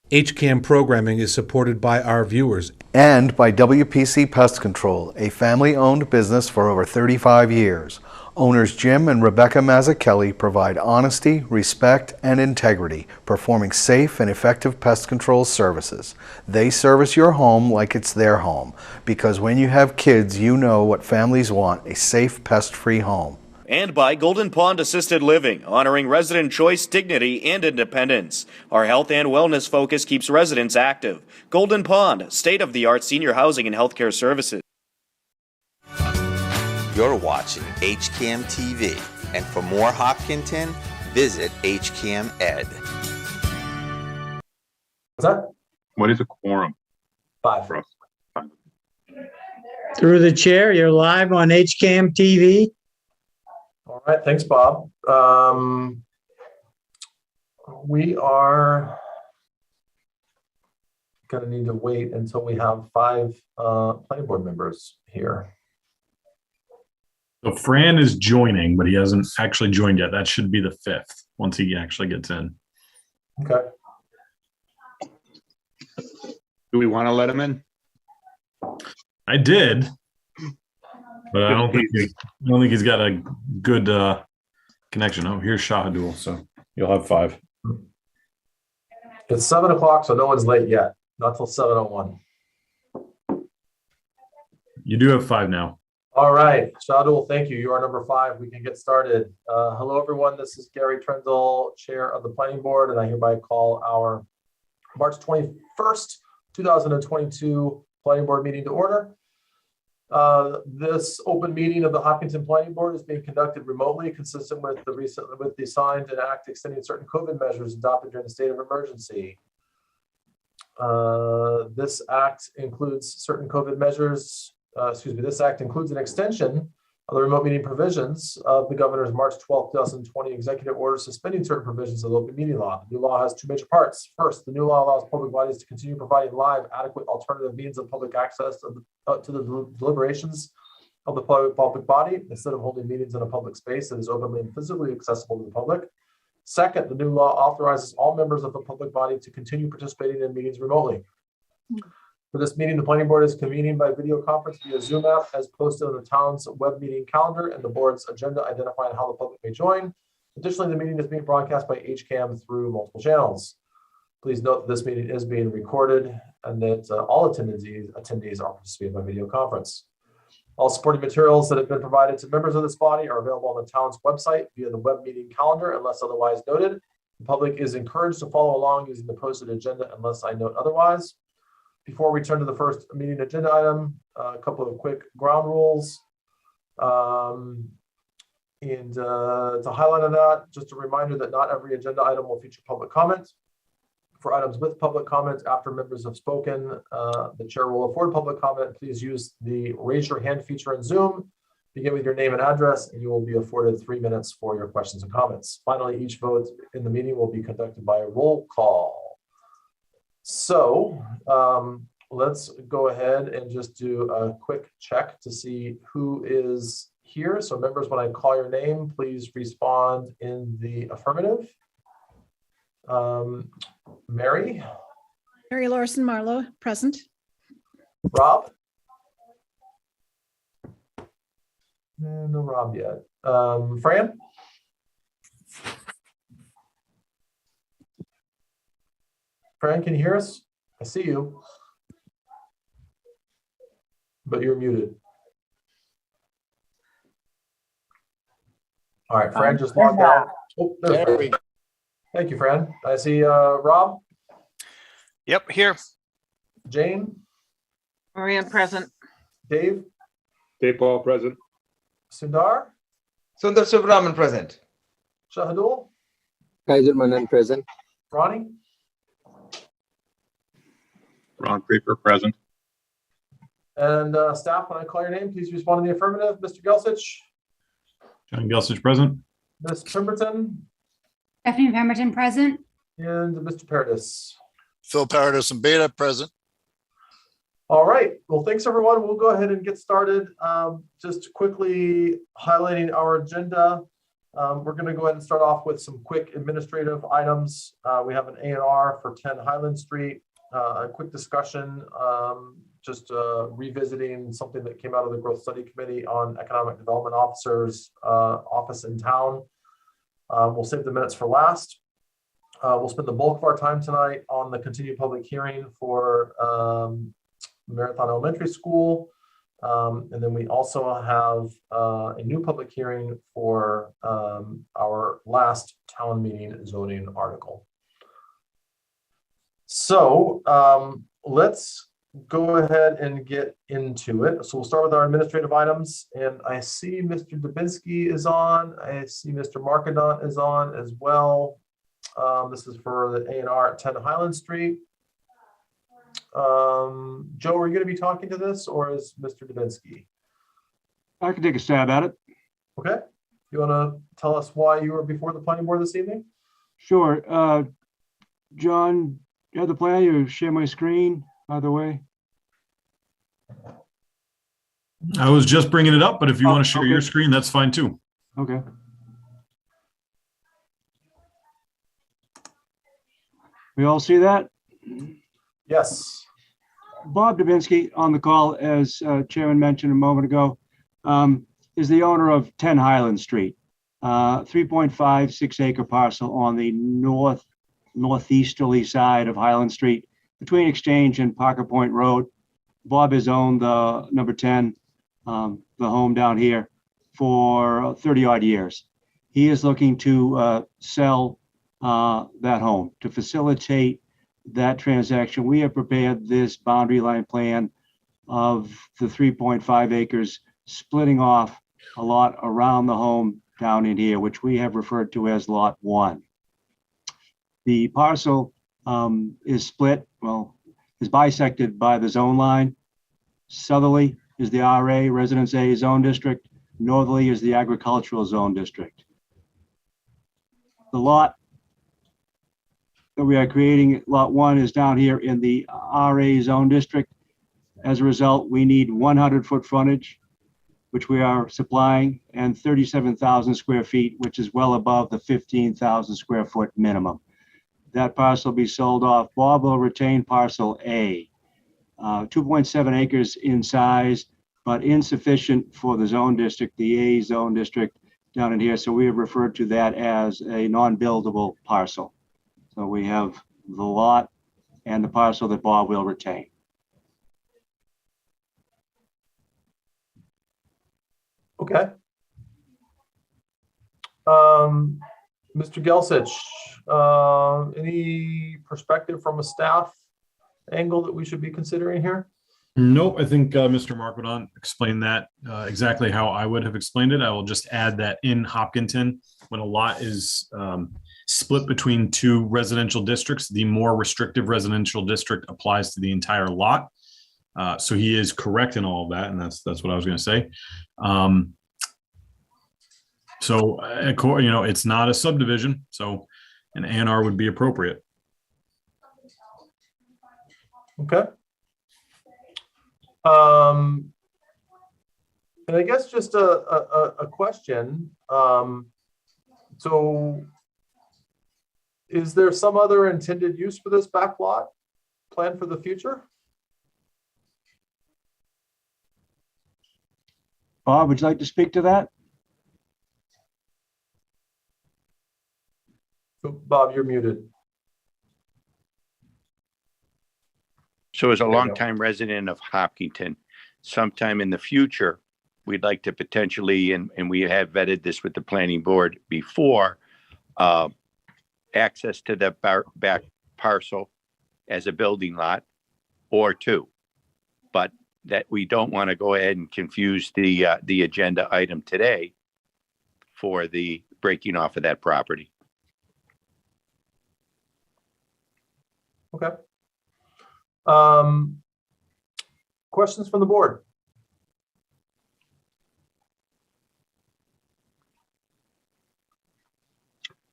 HCAM programming is supported by our viewers and by WPC Pest Control, a family-owned business for over 35 years. Owners Jim and Rebecca Mazzucchelli provide honesty, respect, and integrity, performing safe and effective pest control services. They service your home like it's their home, because when you have kids, you know what families want: a safe, pest-free home. And by Golden Pond Assisted Living, honoring resident choice, dignity, and independence. Our health and wellness focus keeps residents active. Golden Pond, state-of-the-art senior housing and healthcare services. You're watching HCAM TV, and for more Hopkinton, visit HCAM Ed. What's that? What is a quorum 5. for us? Through the chair, you're live on HCAM TV. All right, thanks, Bob. We are going to need to wait until we have 5 planning board members here. So Fran is joining, but he hasn't actually joined yet. That should be the 5th once he actually gets in. Okay. Do we want to let him in? I did, but I don't think he's got a good connection. Oh, here's Shahadul, so you'll have 5. It's 7 o'clock, so no one's late yet. Not till 7:01. You do have 5 now. All right, Shahadul, thank you. You are number 5. We can get started. Hello, everyone. This is Gary Trendle, Chair of the Planning Board, and I hereby call our March 21st, 2022 Planning Board meeting to order. This open meeting of the Hopkinton Planning Board is being conducted remotely, consistent with the signed and act extending certain COVID measures adopted during the state of emergency. This act includes certain COVID measures. This act includes an extension of the remote meeting provisions of the governor's March 12, 2020 executive order suspending certain provisions of the open meeting law. The new law has 2 major parts. First, the new law allows public bodies to continue providing live, adequate alternative means of public access to the deliberations of the public body instead of holding meetings in a public space that is openly and physically accessible to the public. Second, the new law authorizes all members of the public body to continue participating in meetings remotely. For this meeting, the planning board is convening by video conference via Zoom app as posted on the town's web meeting calendar and the board's agenda identifying how the public may join. Additionally, the meeting is being broadcast by HCAM through multiple channels. Please note that this meeting is being recorded and that all attendees are participating by video conference. All supporting materials that have been provided to members of this body are available on the town's website via the web meeting calendar unless otherwise noted. The public is encouraged to follow along using the posted agenda unless I note otherwise. Before we turn to the first meeting agenda item, a couple of quick ground rules. To highlight on that, just a reminder that not every agenda item will feature public comment. For items with public comment after members have spoken, the chair will afford public comment. Please use the raise your hand feature in Zoom. Begin with your name and address, and you will be afforded 3 minutes for your questions and comments. Finally, each vote in the meeting will be conducted by a roll call. So let's go ahead and just do a quick check to see who is here. So members, when I call your name, please respond in the affirmative. Mary? Mary Lawson Marlowe, present. Rob? No Rob yet. Fran? Fran, can you hear us? I see you, but you're muted. All right, Fran just logged out. Oh, there we go. Thank you, Fran. I see Rob. Yep, here. Jane. Maria present. Dave. Dave Paul present. Sundar. Sundar Subramanian present. Shahadul. Kaiser Manan present. Ronnie. Ron Creeper present. And staff, when I call your name, please respond in the affirmative. Mr. Gelsich. John Gelsich present. Ms. Pemberton. Stephanie Pemberton present. And Mr. Paradis. Phil Paradis and Beta present. All right. Well, thanks, everyone. We'll go ahead and get started. Just quickly highlighting our agenda. We're going to go ahead and start off with some quick administrative items. We have an A&R for 10 Highland Street. A quick discussion, just revisiting something that came out of the Growth Study Committee on Economic Development Officer's office in town. We'll save the minutes for last. We'll spend the bulk of our time tonight on the continued public hearing for Marathon Elementary School. And then we also have a new public hearing for our last town meeting zoning article. So let's go ahead and get into it. So we'll start with our administrative items. And I see Mr. Dubinsky is on. I see Mr. Markadant is on as well. This is for the A&R at 10 Highland Street. Joe, are you going to be talking to this, or is Mr. Dubinsky? I can take a stab at it. Okay. You want to tell us why you were before the planning board this evening? Sure. John, you have the plan? You share my screen, by the way? I was just bringing it up, but if you want to share your screen, that's fine too. Okay. We all see that? Yes. Bob Dubinsky on the call, as Chairman mentioned a moment ago, is the owner of 10 Highland Street, 3.56 acre parcel on the northeasterly side of Highland Street between Exchange and Parker Point Road. Bob has owned the number 10, the home down here, for 30 odd years. He is looking to sell that home. To facilitate that transaction, we have prepared this boundary line plan of the 3.5 acres, splitting off a lot around the home down in here, which we have referred to as Lot 1. The parcel is split, is bisected by the zone line. Southerly is the RA, Residence A zone district. Northerly is the agricultural zone district. The lot that we are creating, Lot 1, is down here in the RA zone district. As a result, we need 100-foot frontage, which we are supplying, and 37,000 square feet, which is well above the 15,000 square foot minimum. That parcel will be sold off. Bob will retain parcel A, 2.7 acres in size, but insufficient for the zone district, the A zone district down in here. So we have referred to that as a non-buildable parcel. So we have the lot and the parcel that Bob will retain. Okay. Mr. Gelsich, any perspective from a staff angle that we should be considering here? Nope, I think Mr. Markadant explained that exactly how I would have explained it. I will just add that in Hopkinton, when a lot is split between two residential districts, the more restrictive residential district applies to the entire lot. So he is correct in all of that, and that's what I was going to say. So, it's not a subdivision, so an A&R would be appropriate. Okay. And I guess just a question. So is there some other intended use for this back lot planned for the future? Bob, would you like to speak to that? Bob, you're muted. So as a longtime resident of Hopkinton, sometime in the future, we'd like to potentially, and we have vetted this with the planning board before, access to the back parcel as a building lot or two. But that we don't want to go ahead and confuse the agenda item today for the breaking off of that property. Okay. Questions from the board?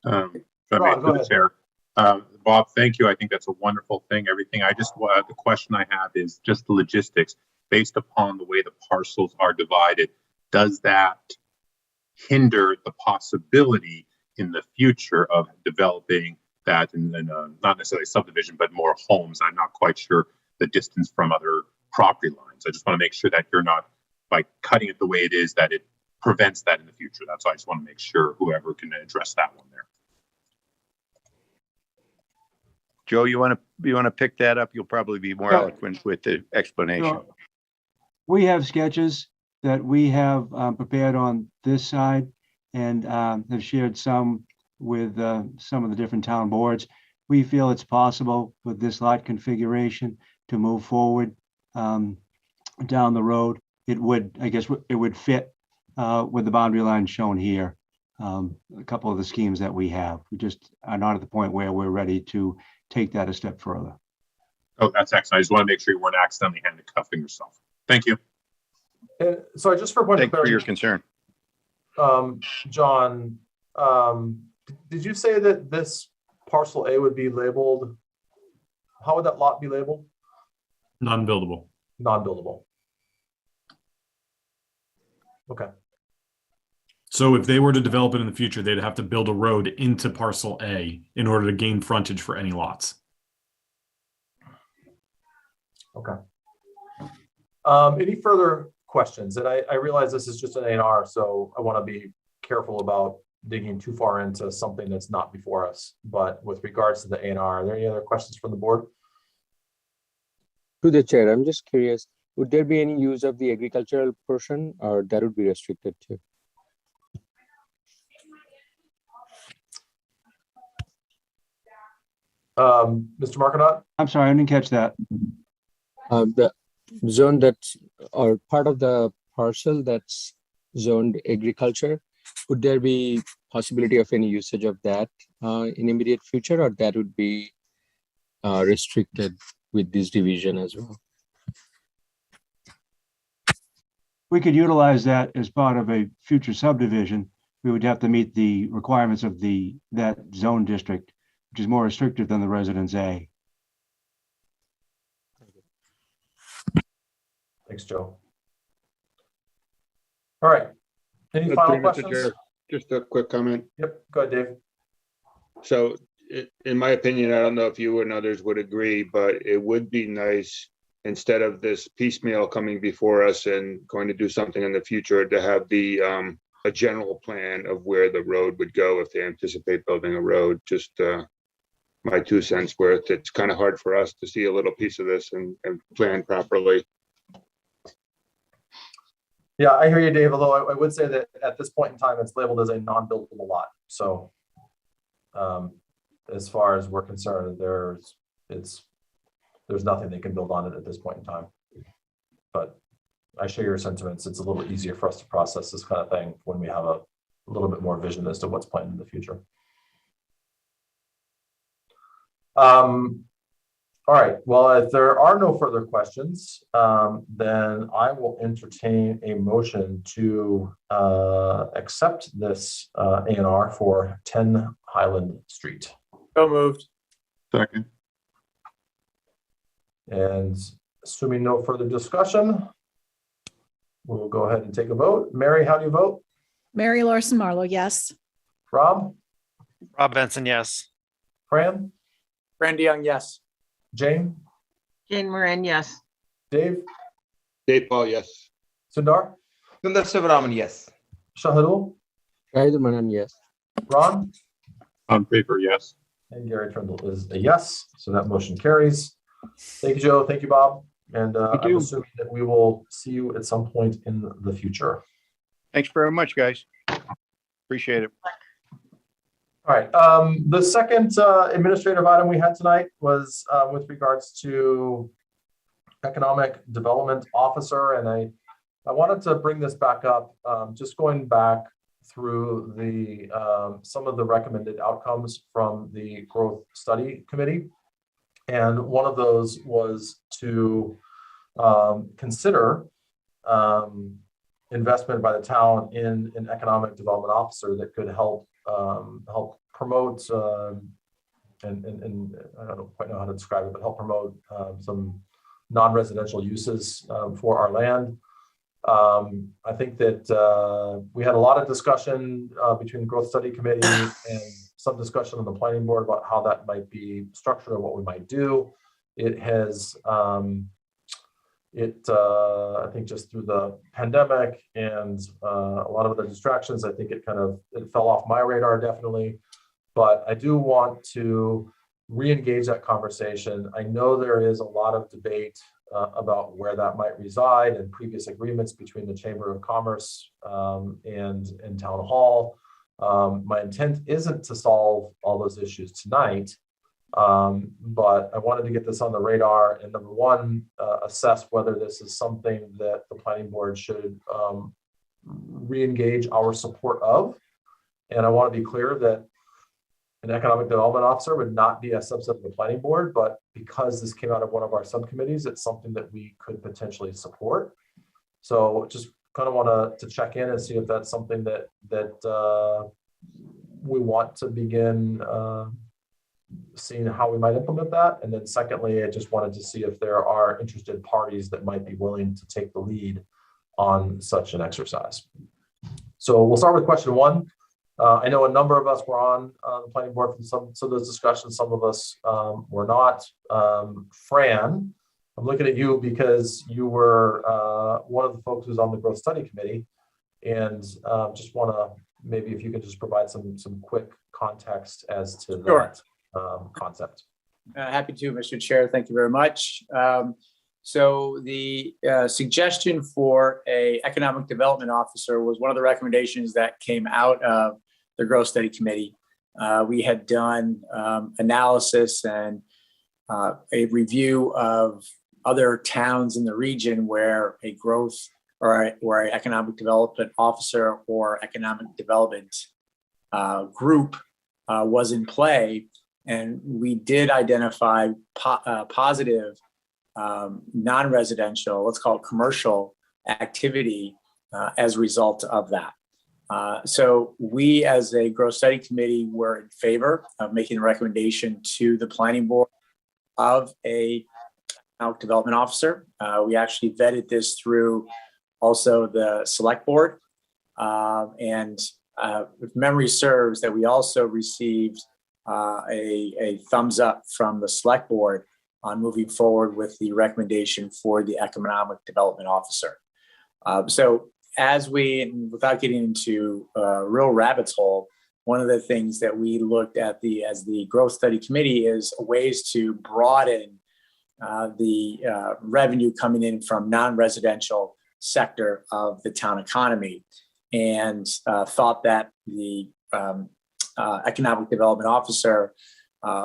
Go ahead. Chair. Bob, thank you. I think that's a wonderful thing. Everything. The question I have is just the logistics based upon the way the parcels are divided. Does that hinder the possibility in the future of developing that and not necessarily subdivision, but more homes. I'm not quite sure the distance from other property lines. I just want to make sure that you're not, by cutting it the way it is, that it prevents that in the future. That's why I just want to make sure whoever can address that one there. Joe, you want to pick that up? You'll probably be more eloquent with the explanation. Sure. We have sketches that we have prepared on this side and have shared some with some of the different town boards. We feel it's possible with this lot configuration to move forward down the road. It would, I guess, it would fit with the boundary line shown here. A couple of the schemes that we have, we just are not at the point where we're ready to take that a step further. Oh, that's excellent. I just want to make sure you weren't accidentally handcuffing yourself. Thank you. And so just for a point of Thanks for your clarification, concern. John, did you say that this parcel A would be labeled? How would that lot be labeled? Non-buildable. Non-buildable. Okay. So if they were to develop it in the future, they'd have to build a road into parcel A in order to gain frontage for any lots. Okay. Any further questions? And I realize this is just an A&R, so I want to be careful about digging too far into something that's not before us. But with regards to the A&R, are there any other questions from the board? To the chair, I'm just curious, would there be any use of the agricultural portion, or that would be restricted to? Mr. Marcotte? I'm sorry, I didn't catch that. The zone that's, or part of the parcel that's zoned agriculture, would there be possibility of any usage of that in immediate future, or that would be restricted with this division as well? We could utilize that as part of a future subdivision. We would have to meet the requirements of that zone district, which is more restrictive than the Residence A. Thanks, Joe. All right. Any final questions? Just a quick comment. Yep, go ahead, Dave. So in my opinion, I don't know if you and others would agree, but it would be nice, instead of this piecemeal coming before us and going to do something in the future, to have the a general plan of where the road would go if they anticipate building a road. Just my 2 cents worth. It's kind of hard for us to see a little piece of this and plan properly. Yeah, I hear you, Dave, although I would say that at this point in time, it's labeled as a non-buildable lot. So as far as we're concerned, there's nothing they can build on it at this point in time. But I share your sentiments. It's a little easier for us to process this kind of thing when we have a little bit more vision as to what's planned in the future. All right, well, if there are no further questions, then I will entertain a motion to accept this A&R for 10 Highland Street. So moved. Second. And assuming no further discussion, we'll go ahead and take a vote. Mary, how do you vote? Mary Larson Marlowe, yes. Rob? Rob Benson, yes. Fran? Fran DeYoung, yes. Jane? Jane Moran, yes. Dave? Dave Paul, yes. Sundar? Sundar Subramanian, yes. Shahidul? Kaiser Manan, yes. Ron? On paper, yes. And Gary Trundle is a yes, so that motion carries. Thank you, Joe. Thank you, Bob. And I'm assuming that we will see you at some point in the future. Thanks very much, guys. Appreciate it. All right. The second administrative item we had tonight was with regards to Economic Development Officer. And I wanted to bring this back up, just going back through the some of the recommended outcomes from the Growth Study Committee. And one of those was to consider investment by the town in an economic development officer that could help promote and I don't quite know how to describe it, but help promote some non-residential uses for our land. I think that we had a lot of discussion between the Growth Study Committee and some discussion on the planning board about how that might be structured or what we might do. It has, I think just through the pandemic and a lot of other distractions, I think it fell off my radar definitely. But I do want to re-engage that conversation. I know there is a lot of debate about where that might reside and previous agreements between the Chamber of Commerce and Town Hall. My intent isn't to solve all those issues tonight, but I wanted to get this on the radar and number one, assess whether this is something that the planning board should re-engage our support of. And I want to be clear that an economic development officer would not be a subset of the planning board, but because this came out of one of our subcommittees, it's something that we could potentially support. So just kind of want to check in and see if that's something that we want to begin seeing how we might implement that. And then secondly, I just wanted to see if there are interested parties that might be willing to take the lead on such an exercise. So we'll start with question one. I know a number of us were on the planning board for some of those discussions. Some of us were not. Fran, I'm looking at you because you were one of the folks who's on the Growth Study Committee, and just want to maybe if you could just provide some quick context as to that concept. Happy to, Mr. Chair. Thank you very much. So the suggestion for a economic development officer was one of the recommendations that came out of the Growth Study Committee. We had done analysis and a review of other towns in the region where a growth or an economic development officer or economic development group was in play. And we did identify positive non-residential, let's call it commercial activity as a result of that. So we as a Growth Study Committee were in favor of making a recommendation to the planning board of a economic development officer. We actually vetted this through also the select board. And if memory serves that we also received a thumbs up from the select board on moving forward with the recommendation for the economic development officer. So as without getting into a real rabbit's hole, one of the things that we looked at as the Growth Study Committee is ways to broaden the revenue coming in from non-residential sector of the town economy, and thought that the economic development officer,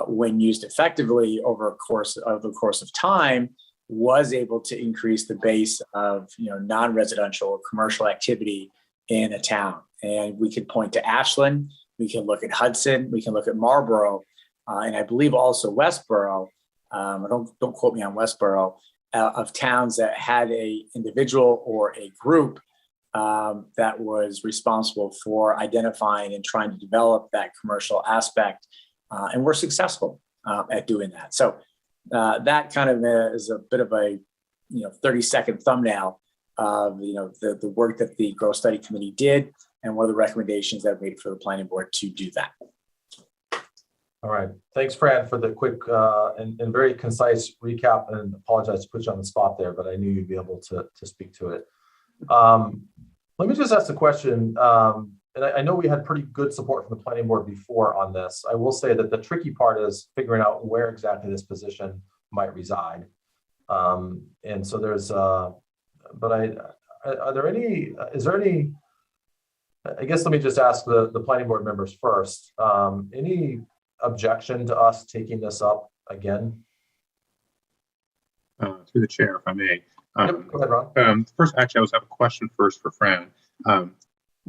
when used effectively over the course of time, was able to increase the base of non-residential or commercial activity in a town. And we could point to Ashland, we can look at Hudson, we can look at Marlborough, and I believe also Westboro. Don't quote me on Westboro, of towns that had a individual or a group that was responsible for identifying and trying to develop that commercial aspect, and we're successful at doing that. So that kind of is a bit of a 30-second thumbnail of the work that the Growth Study Committee did, and one of the recommendations that we made for the planning board to do that. All right, thanks, Fran, for the quick and very concise recap. And apologize to put you on the spot there, but I knew you'd be able to speak to it. Let me just ask the question. And I know we had pretty good support from the planning board before on this. I will say that the tricky part is figuring out where exactly this position might reside. And so there's, is there any, I guess let me just ask the planning board members first, any objection to us taking this up again? Through the chair, if I may. Yep, go ahead, Ron. First, actually, I have a question first for Fran.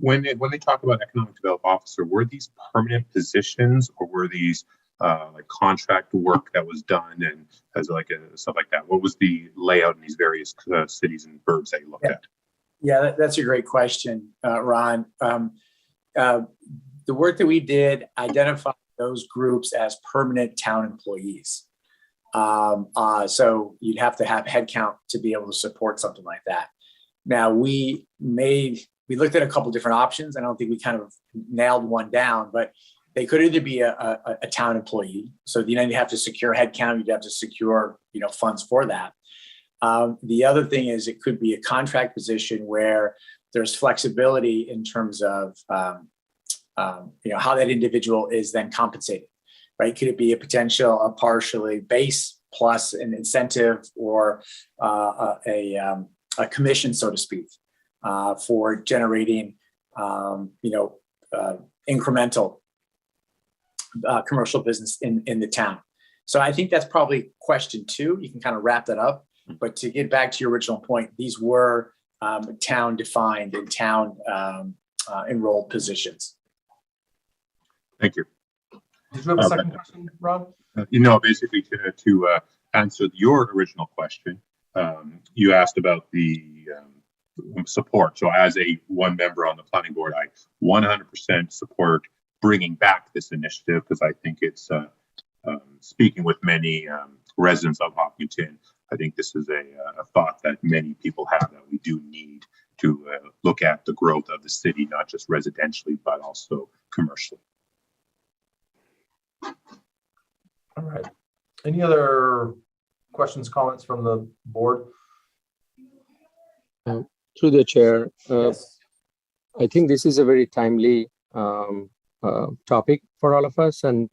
When they talk about economic development officer, were these permanent positions or were these like contract work that was done and as like stuff like that? What was the layout in these various cities and burbs that you looked at? Yeah, that's a great question, Ron. The work that we did identified those groups as permanent town employees. So you'd have to have headcount to be able to support something like that. Now we looked at a couple different options. I don't think we kind of nailed one down, but they could either be a town employee. So, you have to secure headcount, you'd have to secure, funds for that. The other thing is it could be a contract position where there's flexibility in terms of, how that individual is then compensated, right? Could it be a partially base plus an incentive or a commission, so to speak, for generating, incremental commercial business in the town. So I think that's probably question 2. You can kind of wrap that up. But to get back to your original point, these were town defined and town enrolled positions. Thank you. Did you have a second question, Rob? Basically to answer your original question, you asked about the support. So as one member on the planning board, I 100% support bringing back this initiative because I think it's speaking with many residents of Hopkinton. I think this is a thought that many people have that we do need to look at the growth of the city, not just residentially, but also commercially. All right. Any other questions, comments from the board? Through the chair, Yes. I think this is a very timely topic for all of us and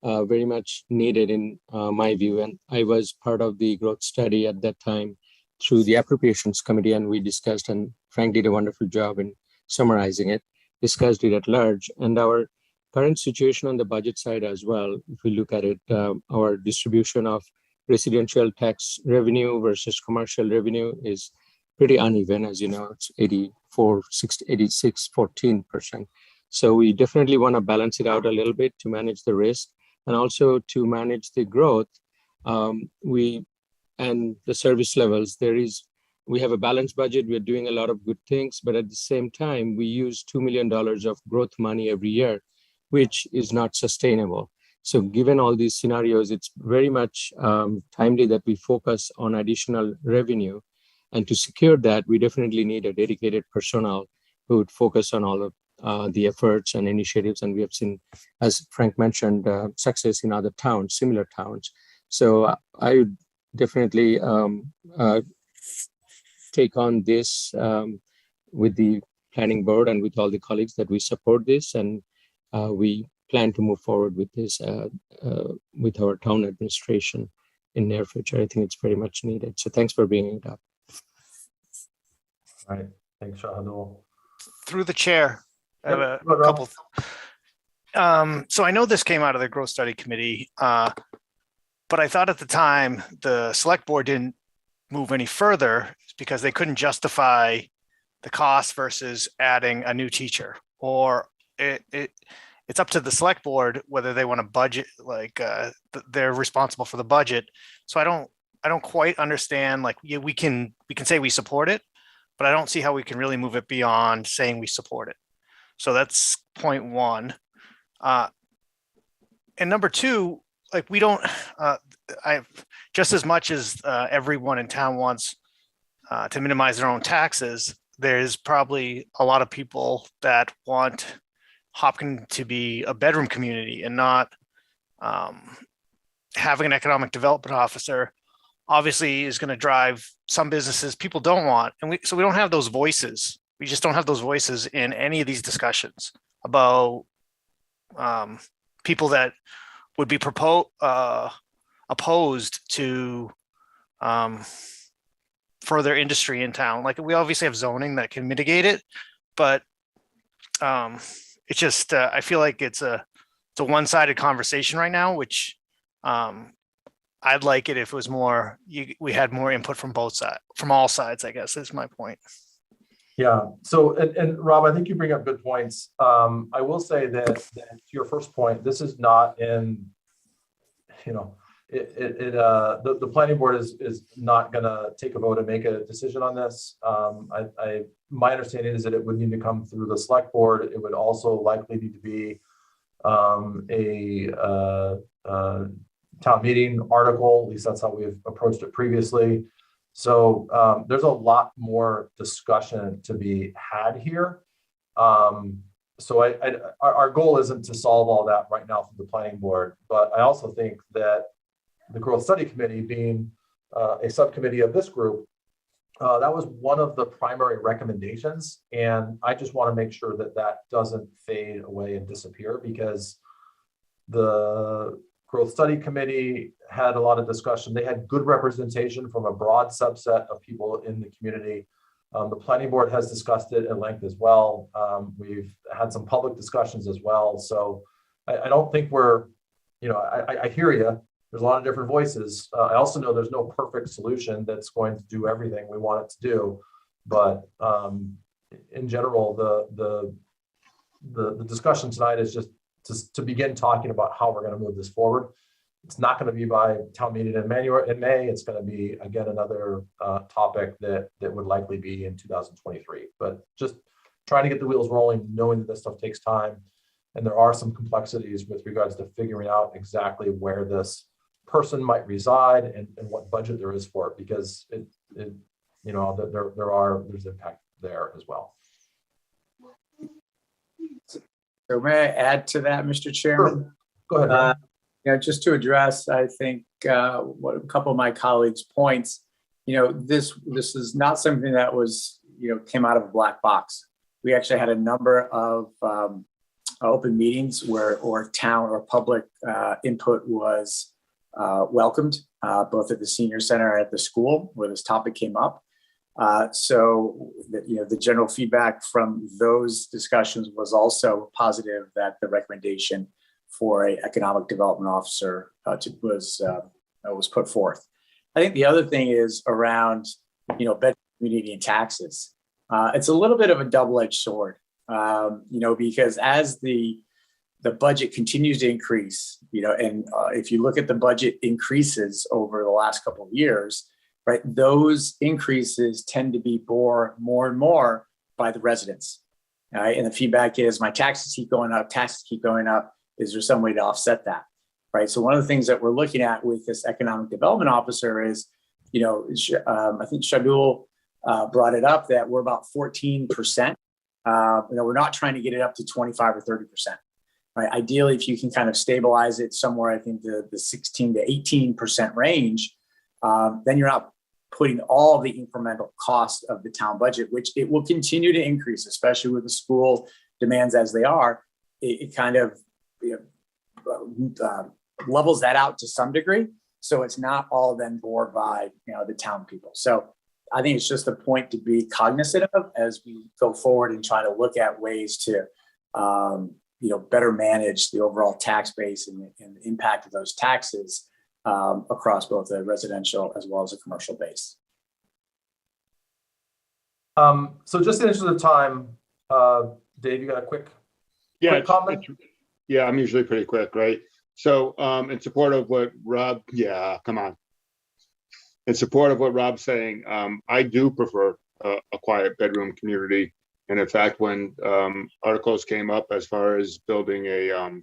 very much needed in my view. And I was part of the growth study at that time through the appropriations committee, and we discussed, and Frank did a wonderful job in summarizing it, discussed it at large. And our current situation on the budget side as well, if we look at it, our distribution of residential tax revenue versus commercial revenue is pretty uneven. As you know, it's 86, 14%. So we definitely want to balance it out a little bit to manage the risk and also to manage the growth. And the service levels, we have a balanced budget. We're doing a lot of good things, but at the same time, we use $2 million of growth money every year, which is not sustainable. So given all these scenarios, it's very much timely that we focus on additional revenue. And to secure that, we definitely need a dedicated personnel who would focus on all of the efforts and initiatives. And we have seen, as Frank mentioned, success in other towns, similar towns. So I would definitely take on this with the planning board and with all the colleagues that we support this. And we plan to move forward with this with our town administration in near future. I think it's very much needed. So thanks for bringing it up. All right. Thanks, Shahadul. Through the chair, I have a Go, Rob. couple. So I know this came out of the growth study committee, but I thought at the time the select board didn't move any further because they couldn't justify the cost versus adding a new teacher, or it's up to the select board whether they want to budget, like they're responsible for the budget. So I don't quite understand, like, yeah, we can say we support it, but I don't see how we can really move it beyond saying we support it. So that's point one. And number two, like, we don't, I just as much as everyone in town wants to minimize their own taxes, there's probably a lot of people that want Hopkins to be a bedroom community and not having an economic development officer obviously is going to drive some businesses people don't want. And so we don't have those voices. We just don't have those voices in any of these discussions about people that would be opposed to further industry in town. Like, we obviously have zoning that can mitigate it, but it's just, I feel like it's a one-sided conversation right now, which I'd like it if it was more, we had more input from both sides, from all sides, I guess is my point. Yeah. So, and Rob, I think you bring up good points. I will say that to your first point, this is not in, the planning board is not going to take a vote and make a decision on this. My understanding is that it would need to come through the select board. It would also likely need to be a town meeting article. At least that's how we've approached it previously. So there's a lot more discussion to be had here. So our goal isn't to solve all that right now through the planning board, but I also think that the growth study committee, being a subcommittee of this group, that was one of the primary recommendations. And I just want to make sure that that doesn't fade away and disappear, because the growth study committee had a lot of discussion. They had good representation from a broad subset of people in the community. The planning board has discussed it at length as well. We've had some public discussions as well. So I don't think we're, I hear you. There's a lot of different voices. I also know there's no perfect solution that's going to do everything we want it to do. But in general, the discussion tonight is just to begin talking about how we're going to move this forward. It's not going to be by town meeting in May. It's going to be, again, another topic that would likely be in 2023. But just trying to get the wheels rolling, knowing that this stuff takes time. And there are some complexities with regards to figuring out exactly where this person might reside and what budget there is for it, because there's impact there as well. So may I add to that, Mr. Chairman? Sure. Go ahead. Just to address, I think, what a couple of my colleagues' points, this is not something that was, came out of a black box. We actually had a number of open meetings or town or public input was welcomed, both at the senior center and at the school where this topic came up. So the general feedback from those discussions was also positive, that the recommendation for an economic development officer was put forth. I think the other thing is around bedroom community and taxes. It's a little bit of a double-edged sword, because as the budget continues to increase, and if you look at the budget increases over the last couple of years, right, those increases tend to be borne more and more by the residents. Right? And the feedback is, my taxes keep going up, Is there some way to offset that? Right. So one of the things that we're looking at with this economic development officer is, I think Shadul brought it up that we're about 14%. We're not trying to get it up to 25 or 30%. Right. Ideally, if you can kind of stabilize it somewhere, I think the 16 to 18% range, then you're not putting all the incremental cost of the town budget, which it will continue to increase, especially with the school demands as they are. It kind of levels that out to some degree. So it's not all then borne by, the town people. So I think it's just a point to be cognizant of as we go forward and try to look at ways to, better manage the overall tax base and the impact of those taxes across both the residential as well as a commercial base. So just in the interest of time, Dave, you got a quick comment? Yeah, I'm usually pretty quick, right? So in support of what Rob, in support of what Rob's saying, I do prefer a quiet bedroom community. And in fact, when articles came up as far as building a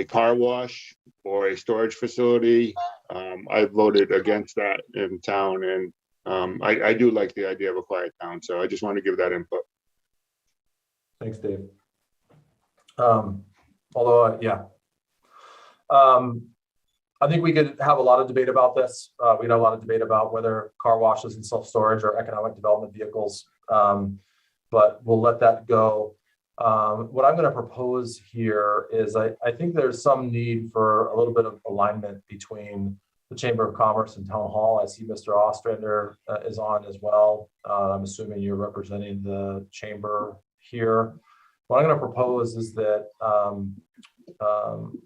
car wash or a storage facility, I voted against that in town. And I do like the idea of a quiet town. So I just want to give that input. Thanks, Dave. I think we could have a lot of debate about this. We had a lot of debate about whether car washes and self-storage are economic development vehicles, but we'll let that go. What I'm going to propose here is I think there's some need for a little bit of alignment between the Chamber of Commerce and Town Hall. I see Mr. Ostrander is on as well. I'm assuming you're representing the chamber here. What I'm going to propose is that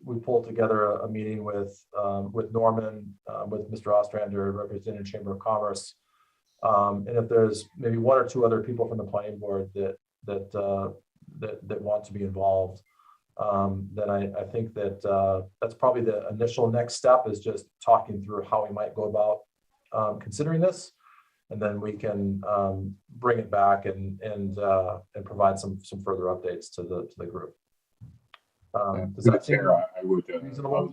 we pull together a meeting with Norman, with Mr. Ostrander representing the Chamber of Commerce, and if there's maybe one or two other people from the planning board that want to be involved, then I think that that's probably the initial next step, is just talking through how we might go about considering this. And then we can bring it back and provide some further updates to the group. Does that seem reasonable?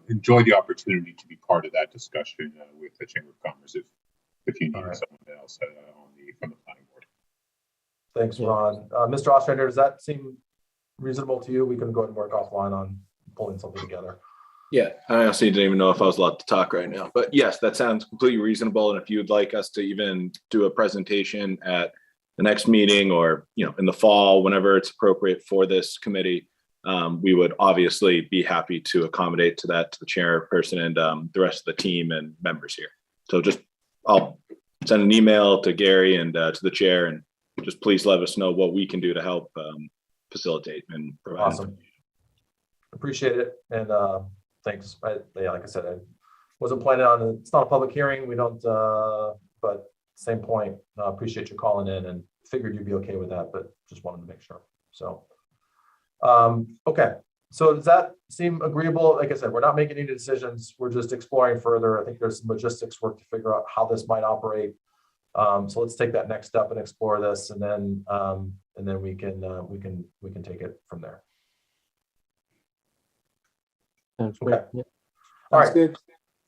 enjoy the opportunity to be part of that discussion with the Chamber of Commerce if you need someone else from the planning board. Thanks, Ron. Mr. Ostrander, does that seem reasonable to you? We can go ahead and work offline on pulling something together. Yeah, I honestly didn't even know if I was allowed to talk right now, but yes, that sounds completely reasonable. And if you'd like us to even do a presentation at the next meeting or, in the fall, whenever it's appropriate for this committee, we would obviously be happy to accommodate to that, to the chairperson and the rest of the team and members here. So I'll send an email to Gary and to the chair, and just please let us know what we can do to help facilitate and provide. Awesome. Appreciate it. And thanks. Like I said, I wasn't planning on it's not a public hearing. We don't, but same point. Appreciate you calling in and figured you'd be okay with that, but just wanted to make sure. So, okay. So does that seem agreeable? Like I said, we're not making any decisions. We're just exploring further. I think there's some logistics work to figure out how this might operate. So let's take that next step and explore this, and then we can take it from there. Sounds okay. Yeah. All right. Good.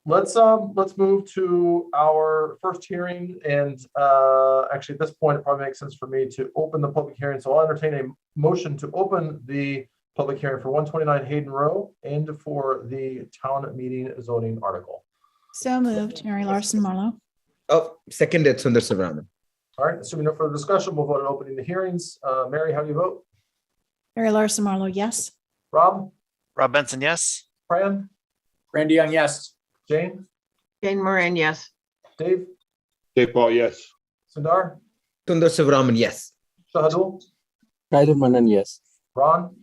Let's move to our first hearing, and actually at this point it probably makes sense for me to open the public hearing. So I'll entertain a motion to open the public hearing for 129 Hayden Row and for the town meeting zoning article. So moved, Mary Larson Marlowe. Oh, seconded, Sundar Sivaram. All right, assuming no further discussion, we'll vote on opening the hearings. Mary, how do you vote? Mary Larson Marlowe, yes. Rob? Rob Benson, yes. Fran? Randy Young, yes. Jane? Jane Moran, yes. Dave? Dave Paul, yes. Sundar? Sundar Sivaraman, yes. Shahadul? Ryder Manan, yes. Ron?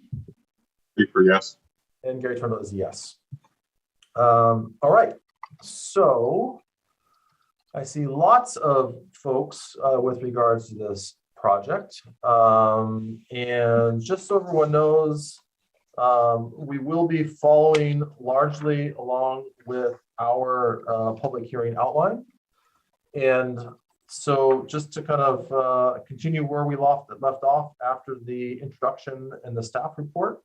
Reefer, yes. And Gary Turnbull is yes. All right, so I see lots of folks with regards to this project. And just so everyone knows, we will be following largely along with our public hearing outline. And so just to kind of continue where we left off after the introduction and the staff report,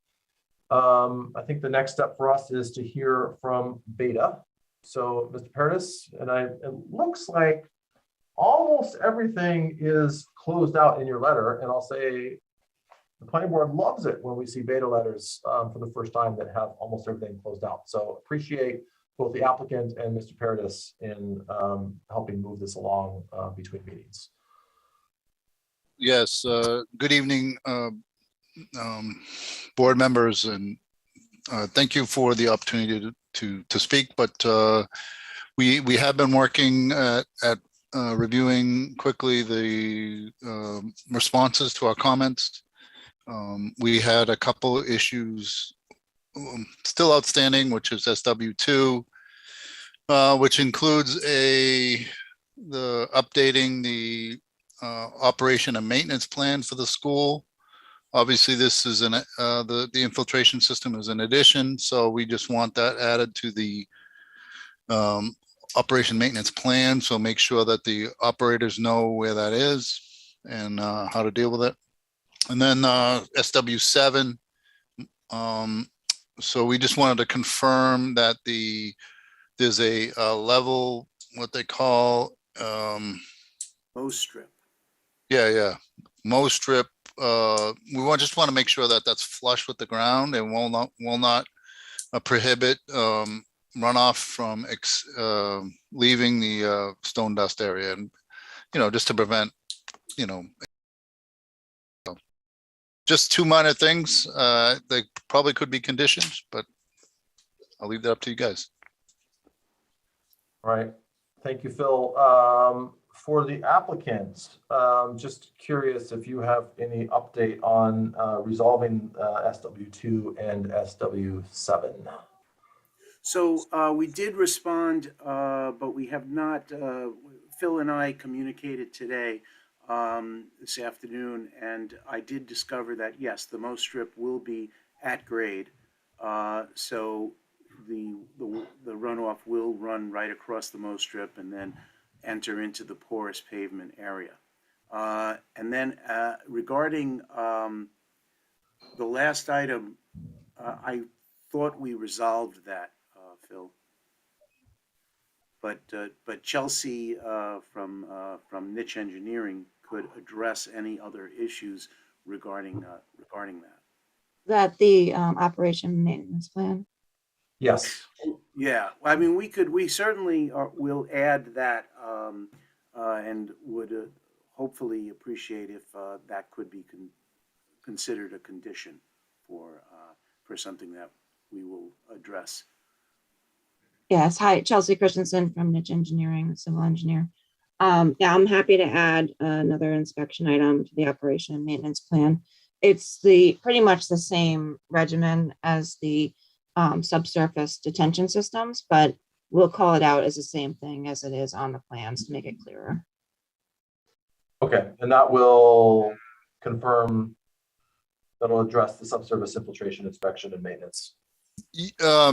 I think the next step for us is to hear from Beta. So Mr. Paradis, and it looks like almost everything is closed out in your letter. And I'll say the planning board loves it when we see Beta letters for the first time that have almost everything closed out. So appreciate both the applicant and Mr. Paradis in helping move this along between meetings. Yes, good evening, board members, and thank you for the opportunity to speak. But we have been working at reviewing quickly the responses to our comments. We had a couple issues still outstanding, which is SW2, which includes the updating the operation and maintenance plan for the school. Obviously, this is the infiltration system is an addition, so we just want that added to the operation maintenance plan. So make sure that the operators know where that is and how to deal with it. And then SW7. So we just wanted to confirm that there's a level, what they call mow strip. Yeah, mow strip. We just want to make sure that that's flush with the ground and will not prohibit runoff from leaving the stone dust area, and just to prevent just two minor things. They probably could be conditions, but I'll leave that up to you guys. All right, thank you, Phil. For the applicants, just curious if you have any update on resolving SW2 and SW7. So we did respond, but we have not, Phil and I communicated today, this afternoon, and I did discover that, yes, the mow strip will be at grade. So the runoff will run right across the mow strip and then enter into the porous pavement area. And then regarding the last item, I thought we resolved that Phil. But Chelsea from Niche Engineering could address any other issues regarding that. That the operation and maintenance plan. Yes. Yeah, I mean, we certainly will add that, and would hopefully appreciate if that could be considered a condition for something that we will address. Yes, hi, Chelsea Christensen from Niche Engineering, civil engineer. Yeah, I'm happy to add another inspection item to the operation and maintenance plan. It's pretty much the same regimen as the subsurface detention systems, but we'll call it out as the same thing as it is on the plans to make it clearer. Okay, and that will confirm, that'll address the subsurface infiltration inspection and maintenance.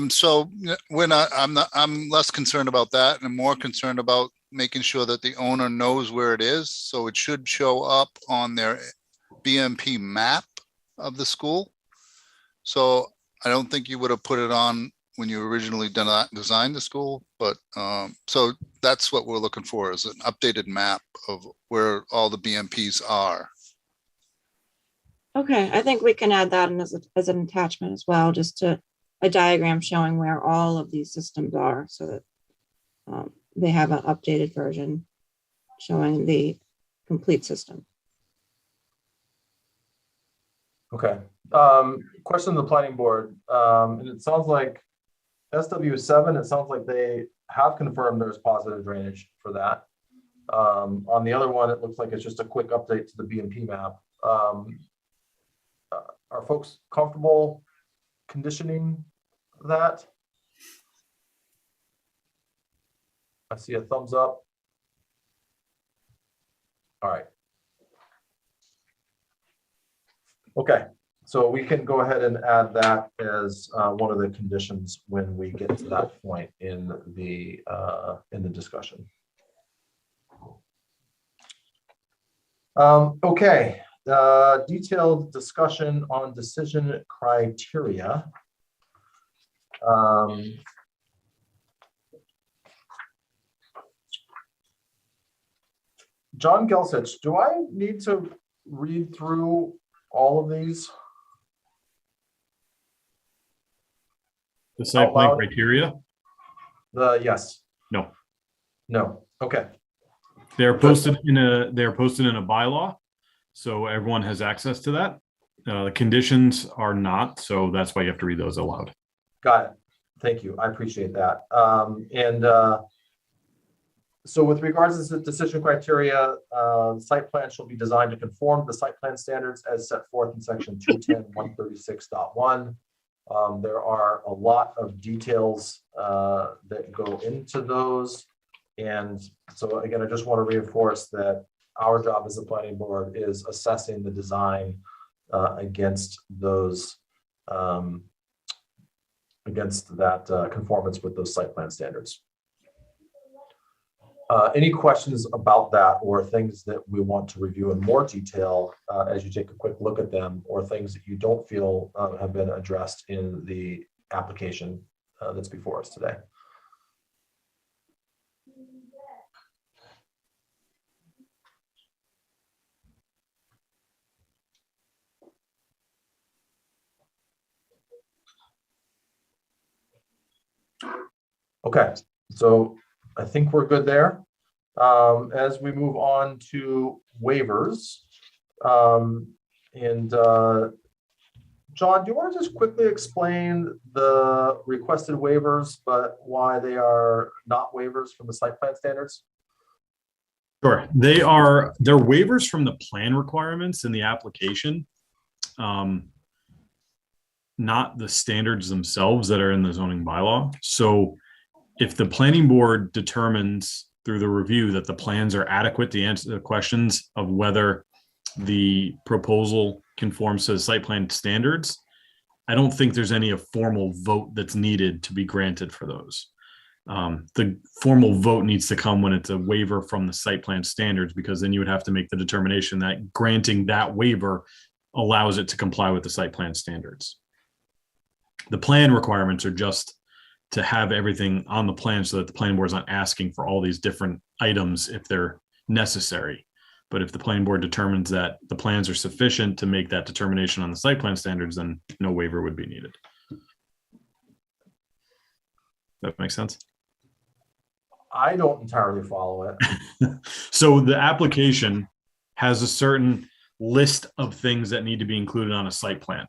So I'm less concerned about that and more concerned about making sure that the owner knows where it is. So it should show up on their BMP map of the school. So I don't think you would have put it on when you originally designed the school, but so that's what we're looking for, is an updated map of where all the BMPs are. Okay, I think we can add that in as an attachment as well, just to a diagram showing where all of these systems are, so that they have an updated version showing the complete system. Okay. Question of the planning board. And it sounds like SW7, it sounds like they have confirmed there's positive drainage for that. On the other one, it looks like it's just a quick update to the BMP map. Are folks comfortable conditioning that? I see a thumbs up. All right. Okay, so we can go ahead and add that as one of the conditions when we get to that point in the discussion. Okay, detailed discussion on decision criteria. John Gelsich, do I need to read through all of these? The site plan criteria? Yes. No. No. Okay. They're posted in a bylaw, so everyone has access to that. The conditions are not, so that's why you have to read those aloud. Got it. Thank you. I appreciate that. So with regards to the decision criteria, the site plan shall be designed to conform to the site plan standards as set forth in section 210.136.1. There are a lot of details that go into those. And so again, I just want to reinforce that our job as a planning board is assessing the design against those, against that conformance with those site plan standards. Any questions about that, or things that we want to review in more detail as you take a quick look at them, or things that you don't feel have been addressed in the application that's before us today? Okay, so I think we're good there. As we move on to waivers, John, do you want to just quickly explain the requested waivers, but why they are not waivers from the site plan standards? Sure. They're waivers from the plan requirements in the application, not the standards themselves that are in the zoning bylaw. So if the planning board determines through the review that the plans are adequate to answer the questions of whether the proposal conforms to the site plan standards, I don't think there's any formal vote that's needed to be granted for those. The formal vote needs to come when it's a waiver from the site plan standards, because then you would have to make the determination that granting that waiver allows it to comply with the site plan standards. The plan requirements are just to have everything on the plan so that the planning board is not asking for all these different items if they're necessary. But if the planning board determines that the plans are sufficient to make that determination on the site plan standards, then no waiver would be needed. That makes sense? I don't entirely follow it. So the application has a certain list of things that need to be included on a site plan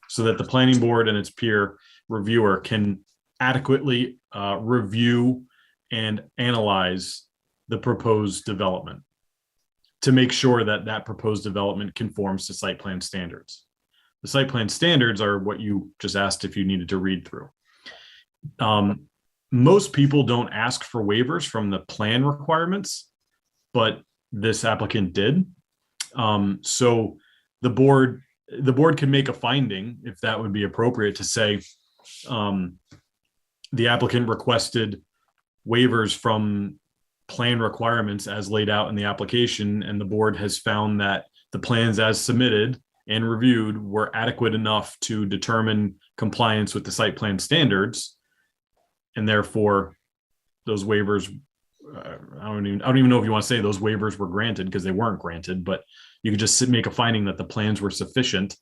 so that the planning board and its peer reviewer can adequately review and analyze the proposed development to make sure that that proposed development conforms to site plan standards. The site plan standards are what you just asked if you needed to read through. Most people don't ask for waivers from the plan requirements, but this applicant did. So the board can make a finding, if that would be appropriate, to say the applicant requested waivers from plan requirements as laid out in the application, and the board has found that the plans as submitted and reviewed were adequate enough to determine compliance with the site plan standards, and therefore those waivers, I don't even know if you want to say those waivers were granted, because they weren't granted, but you could just make a finding that the plans were sufficient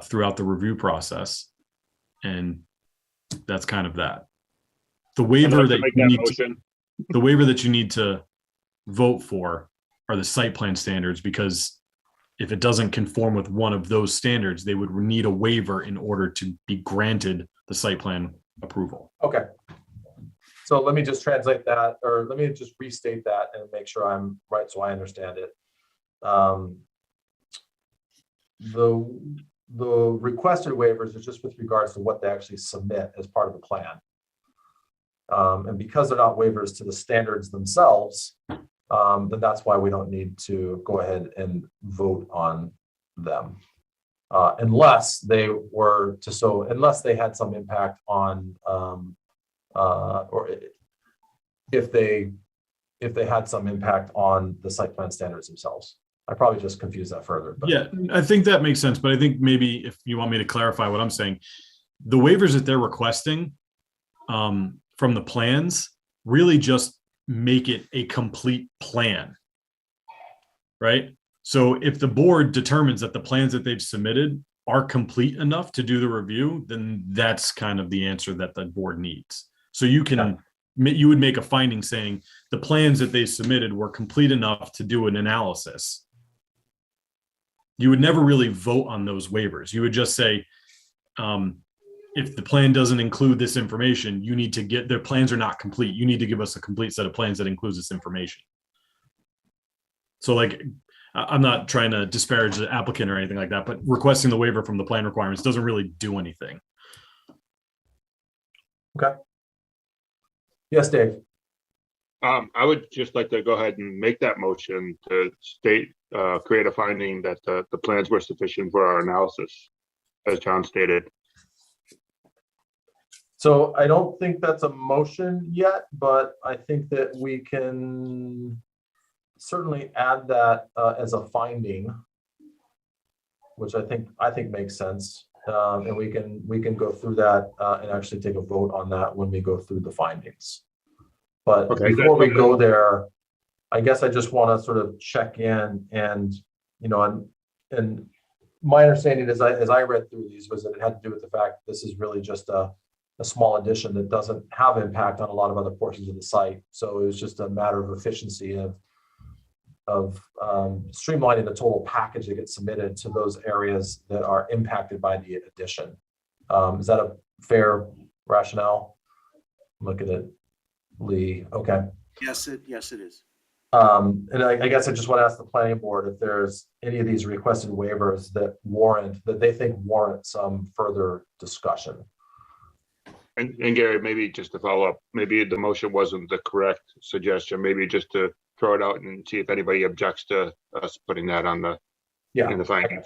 throughout the review process, and that's kind of that. The waiver that you need the waiver that you need to vote for are the site plan standards, because if it doesn't conform with one of those standards, they would need a waiver in order to be granted the site plan approval. Okay. So let me just translate that, or let me just restate that and make sure I'm right so I understand it. The requested waivers is just with regards to what they actually submit as part of the plan. And because they're not waivers to the standards themselves, then that's why we don't need to go ahead and vote on them. Unless they were to, unless they had some impact on, or if they had some impact on the site plan standards themselves. I probably just confused that further. But. Yeah, I think that makes sense. But I think maybe if you want me to clarify what I'm saying, the waivers that they're requesting from the plans really just make it a complete plan, right? So if the board determines that the plans that they've submitted are complete enough to do the review, then that's kind of the answer that the board needs. So you can, you would make a finding saying the plans that they submitted were complete enough to do an analysis. You would never really vote on those waivers. You would just say, if the plan doesn't include this information, you need to get, their plans are not complete. You need to give us a complete set of plans that includes this information. So like, I'm not trying to disparage the applicant or anything like that, but requesting the waiver from the plan requirements doesn't really do anything. Okay. Yes, Dave. I would just like to go ahead and make that motion to state, create a finding that the plans were sufficient for our analysis, as John stated. So I don't think that's a motion yet, but I think that we can certainly add that as a finding, which I think makes sense. And we can go through that and actually take a vote on that when we go through the findings. But before we go there, I guess I just want to sort of check in and, you know, and my understanding as I read through these was that it had to do with the fact that this is really just a small addition that doesn't have impact on a lot of other portions of the site. So it was just a matter of efficiency of streamlining the total package that gets submitted to those areas that are impacted by the addition. Is that a fair rationale? Look at it, Lee. Okay. Yes, it is. And I guess I just want to ask the planning board if there's any of these requested waivers that they think warrant some further discussion. And Gary, maybe just to follow up, maybe the motion wasn't the correct suggestion. Maybe just to throw it out and see if anybody objects to us putting that on the in the findings.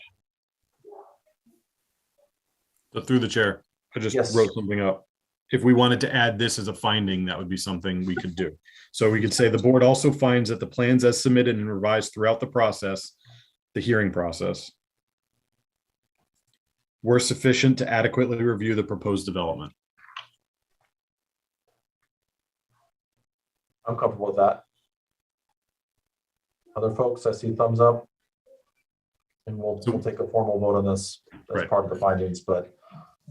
So through the chair, I just wrote something up. If we wanted to add this as a finding, that would be something we could do. So we could say the board also finds that the plans as submitted and revised throughout the process, the hearing process, were sufficient to adequately review the proposed development. I'm comfortable with that. Other folks, I see thumbs up. And we'll take a formal vote on this as Right. part of the findings, but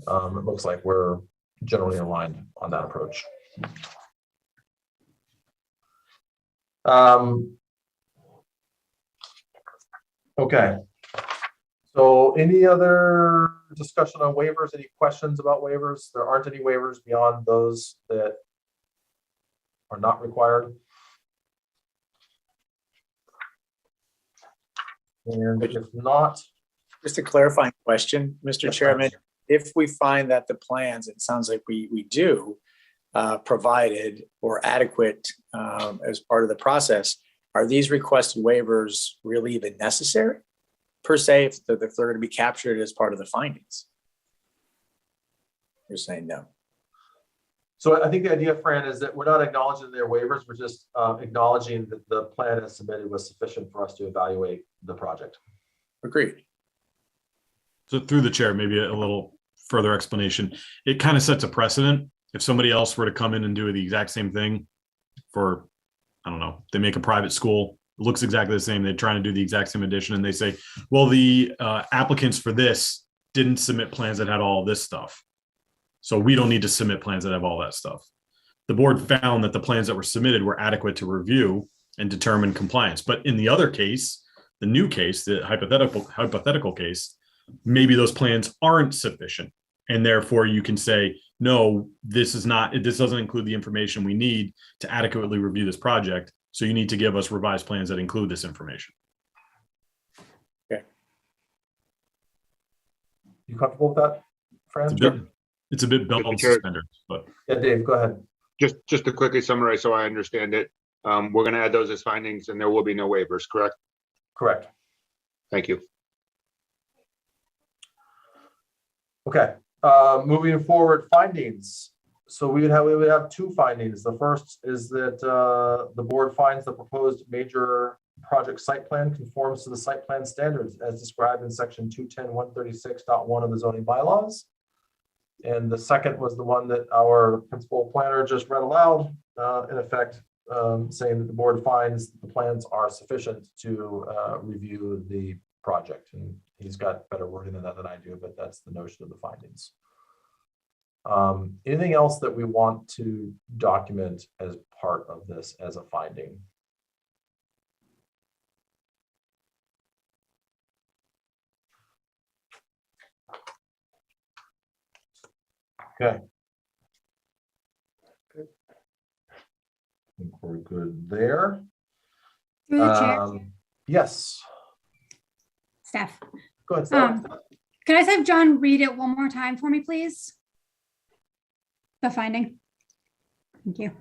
it looks like we're generally aligned on that approach. Okay. So any other discussion on waivers? Any questions about waivers? There aren't any waivers beyond those that are not required. And if not, Just a clarifying question, Mr. Chairman, if we find that the plans, it sounds like we do, provided or adequate as part of the process, are these requested waivers really even necessary per se if they're going to be captured as part of the findings? You're saying no. so I think the idea, Fran, is that we're not acknowledging their waivers. We're just acknowledging that the plan as submitted was sufficient for us to evaluate the project. Agreed. So through the chair, maybe a little further explanation. It kind of sets a precedent. If somebody else were to come in and do the exact same thing for, I don't know, they make a private school, it looks exactly the same. They're trying to do the exact same addition and they say, well, the applicants for this didn't submit plans that had all this stuff. So we don't need to submit plans that have all that stuff. The board found that the plans that were submitted were adequate to review and determine compliance. But in the other case, the new case, the hypothetical case, maybe those plans aren't sufficient. And therefore you can say, no, this doesn't include the information we need to adequately review this project. So you need to give us revised plans that include this information. Okay. You comfortable with that, Fran? It's a bit belt and Sure. suspenders, but yeah, Dave, go ahead. Just to quickly summarize so I understand it, we're going to add those as findings and there will be no waivers, correct? Correct. Thank you. Okay, moving forward, findings. So we would have two findings. The first is that the board finds the proposed major project site plan conforms to the site plan standards as described in section 210.136.1 of the zoning bylaws. And the second was the one that our principal planner just read aloud, in effect, saying that the board finds the plans are sufficient to review the project. And he's got better wording than that than I do, but that's the notion of the findings. Anything else that we want to document as part of this as a finding? Okay. I think we're good there. Through the chair, Yes. Steph. Go ahead, Steph. Can I just have John read it one more time for me, please? The finding. Thank you.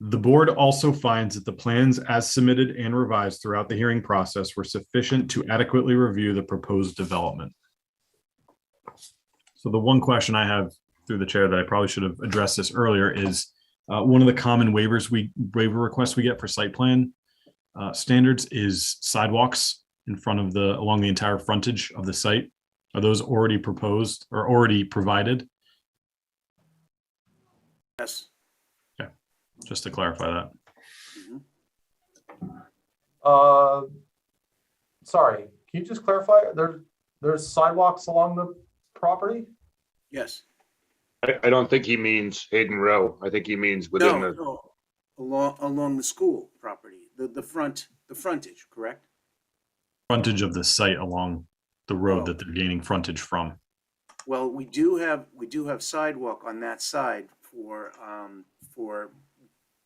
The board also finds that the plans as submitted and revised throughout the hearing process were sufficient to adequately review the proposed development. So the one question I have through the chair that I probably should have addressed this earlier is one of the common waiver requests we get for site plan standards is sidewalks in front of along the entire frontage of the site. Are those already proposed or already provided? Yes. Okay, just to clarify that. Sorry, can you just clarify? There's sidewalks along the property? Yes. I don't think he means Hayden Row. I think he means within No, along the school property, the frontage, correct? Frontage of the site along the road that they're gaining frontage from. Well, we do have sidewalk on that side for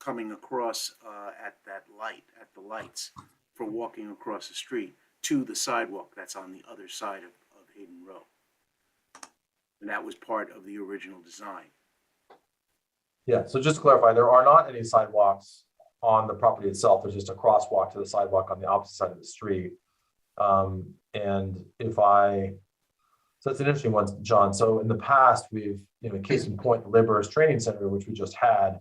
coming across at the lights, for walking across the street to the sidewalk that's on the other side of Hayden Row. And that was part of the original design. Yeah, so just to clarify, there are not any sidewalks on the property itself. There's just a crosswalk to the sidewalk on the opposite side of the street. And so it's an interesting one, John. So in the past, we've, case in point, the Laborers Training Center, which we just had,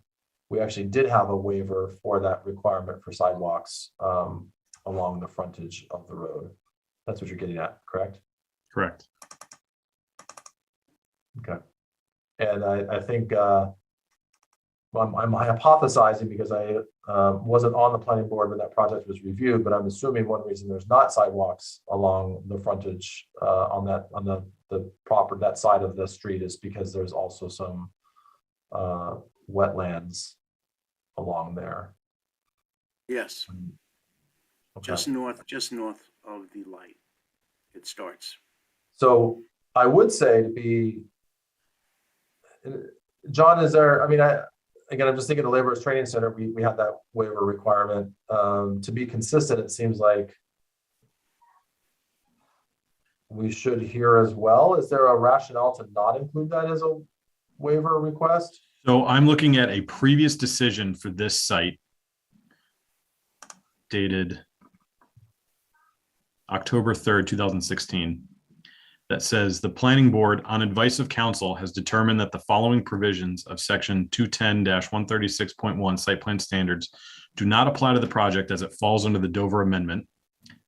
we actually did have a waiver for that requirement for sidewalks along the frontage of the road. That's what you're getting at, correct? I think I'm hypothesizing because I wasn't on the planning board when that project was reviewed, but I'm assuming one reason there's not sidewalks along the frontage on the proper, that side of the street is because there's also some wetlands along there. Yes, Okay. just north of the light. It starts. So I would say to be, John, is there, I mean, again, I'm just thinking of the laborers training center, we had that waiver requirement. To be consistent, it seems like we should hear as well. Is there a rationale to not include that as a waiver request? So I'm looking at a previous decision for this site dated October 3rd, 2016. That says the planning board on advice of council has determined that the following provisions of section 210-136.1 site plan standards do not apply to the project as it falls under the Dover Amendment.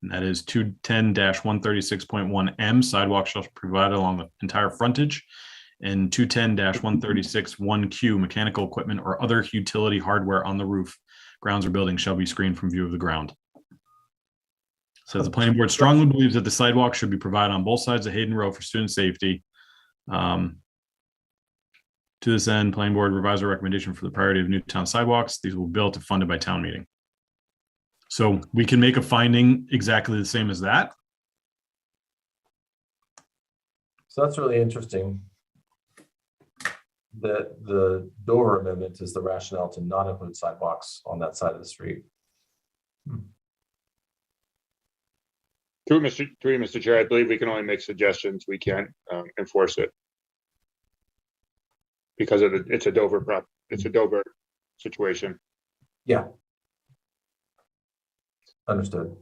And that is 210-136.1 M, sidewalks shall be provided along the entire frontage, and 210-136.1 Q, mechanical equipment or other utility hardware on the roof, grounds or buildings shall be screened from view of the ground. Says the planning board strongly believes that the sidewalk should be provided on both sides of Hayden Road for student safety. To this end, planning board revised a recommendation for the priority of Newtown sidewalks. These will be built and funded by town meeting. So we can make a finding exactly the same as that. So that's really interesting. That the Dover Amendment is the rationale to not include sidewalks on that side of the street. Through Mr. Chair, I believe we can only make suggestions. We can't enforce it. Because of it's a Dover situation. Yeah. Understood.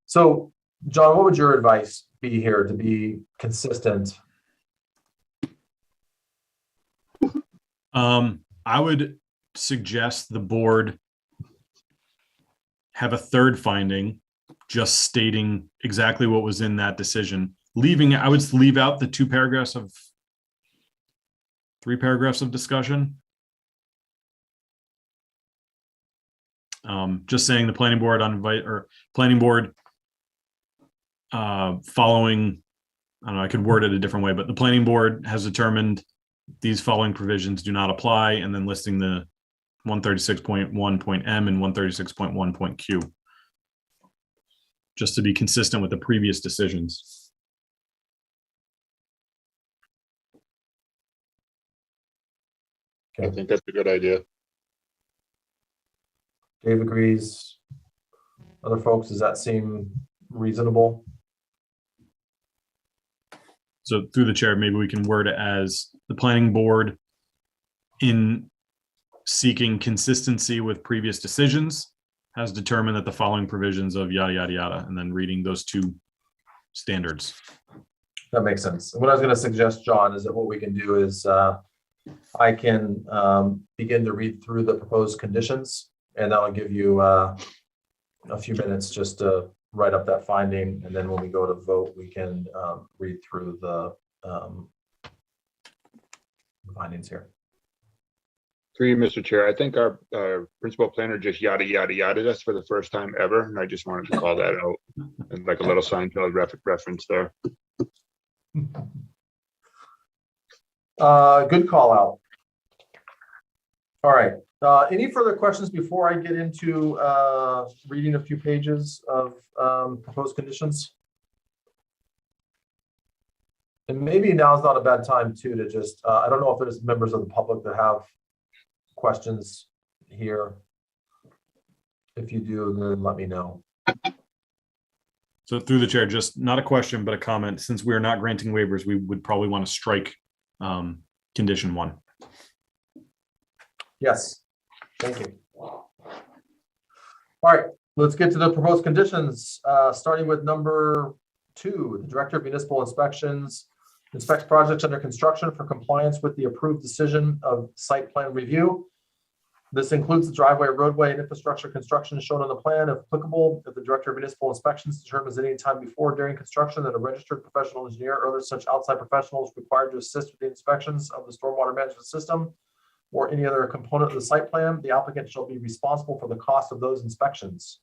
So, John, what would your advice be here to be consistent? I would suggest the board have a third finding, just stating exactly what was in that decision. I would leave out the 3 paragraphs of discussion. Just saying the planning board following, I don't know, I could word it a different way, but the planning board has determined these following provisions do not apply, and then listing the 136.1.M and 136.1.Q. Just to be consistent with the previous decisions. I think that's a good idea. Dave agrees. Other folks, does that seem reasonable? So through the chair, maybe we can word it as the planning board, in seeking consistency with previous decisions, has determined that the following provisions of yada, yada, yada, and then reading those 2 standards. That makes sense. What I was going to suggest, John, is that what we can do is I can begin to read through the proposed conditions, and that'll give you a few minutes just to write up that finding. And then when we go to vote, we can read through the findings here. Through you, Mr. Chair, I think our principal planner just yada, yada, yada us for the first time ever. And I just wanted to call that out and like a little Seinfeld reference there. Good call out. All right. Any further questions before I get into reading a few pages of proposed conditions? And maybe now's not a bad time too to just, I don't know if there's members of the public that have questions here. If you do, then let me know. So through the chair, just not a question, but a comment. Since we are not granting waivers, we would probably want to strike condition 1. Yes, thank you. All right, let's get to the proposed conditions, starting with number 2. The Director of Municipal Inspections inspects projects under construction for compliance with the approved decision of site plan review. This includes the driveway, roadway, and infrastructure construction shown on the plan, if applicable. If the Director of Municipal Inspections determines at any time before or during construction that a registered professional engineer or other such outside professional is required to assist with the inspections of the stormwater management system or any other component of the site plan, the applicant shall be responsible for the cost of those inspections.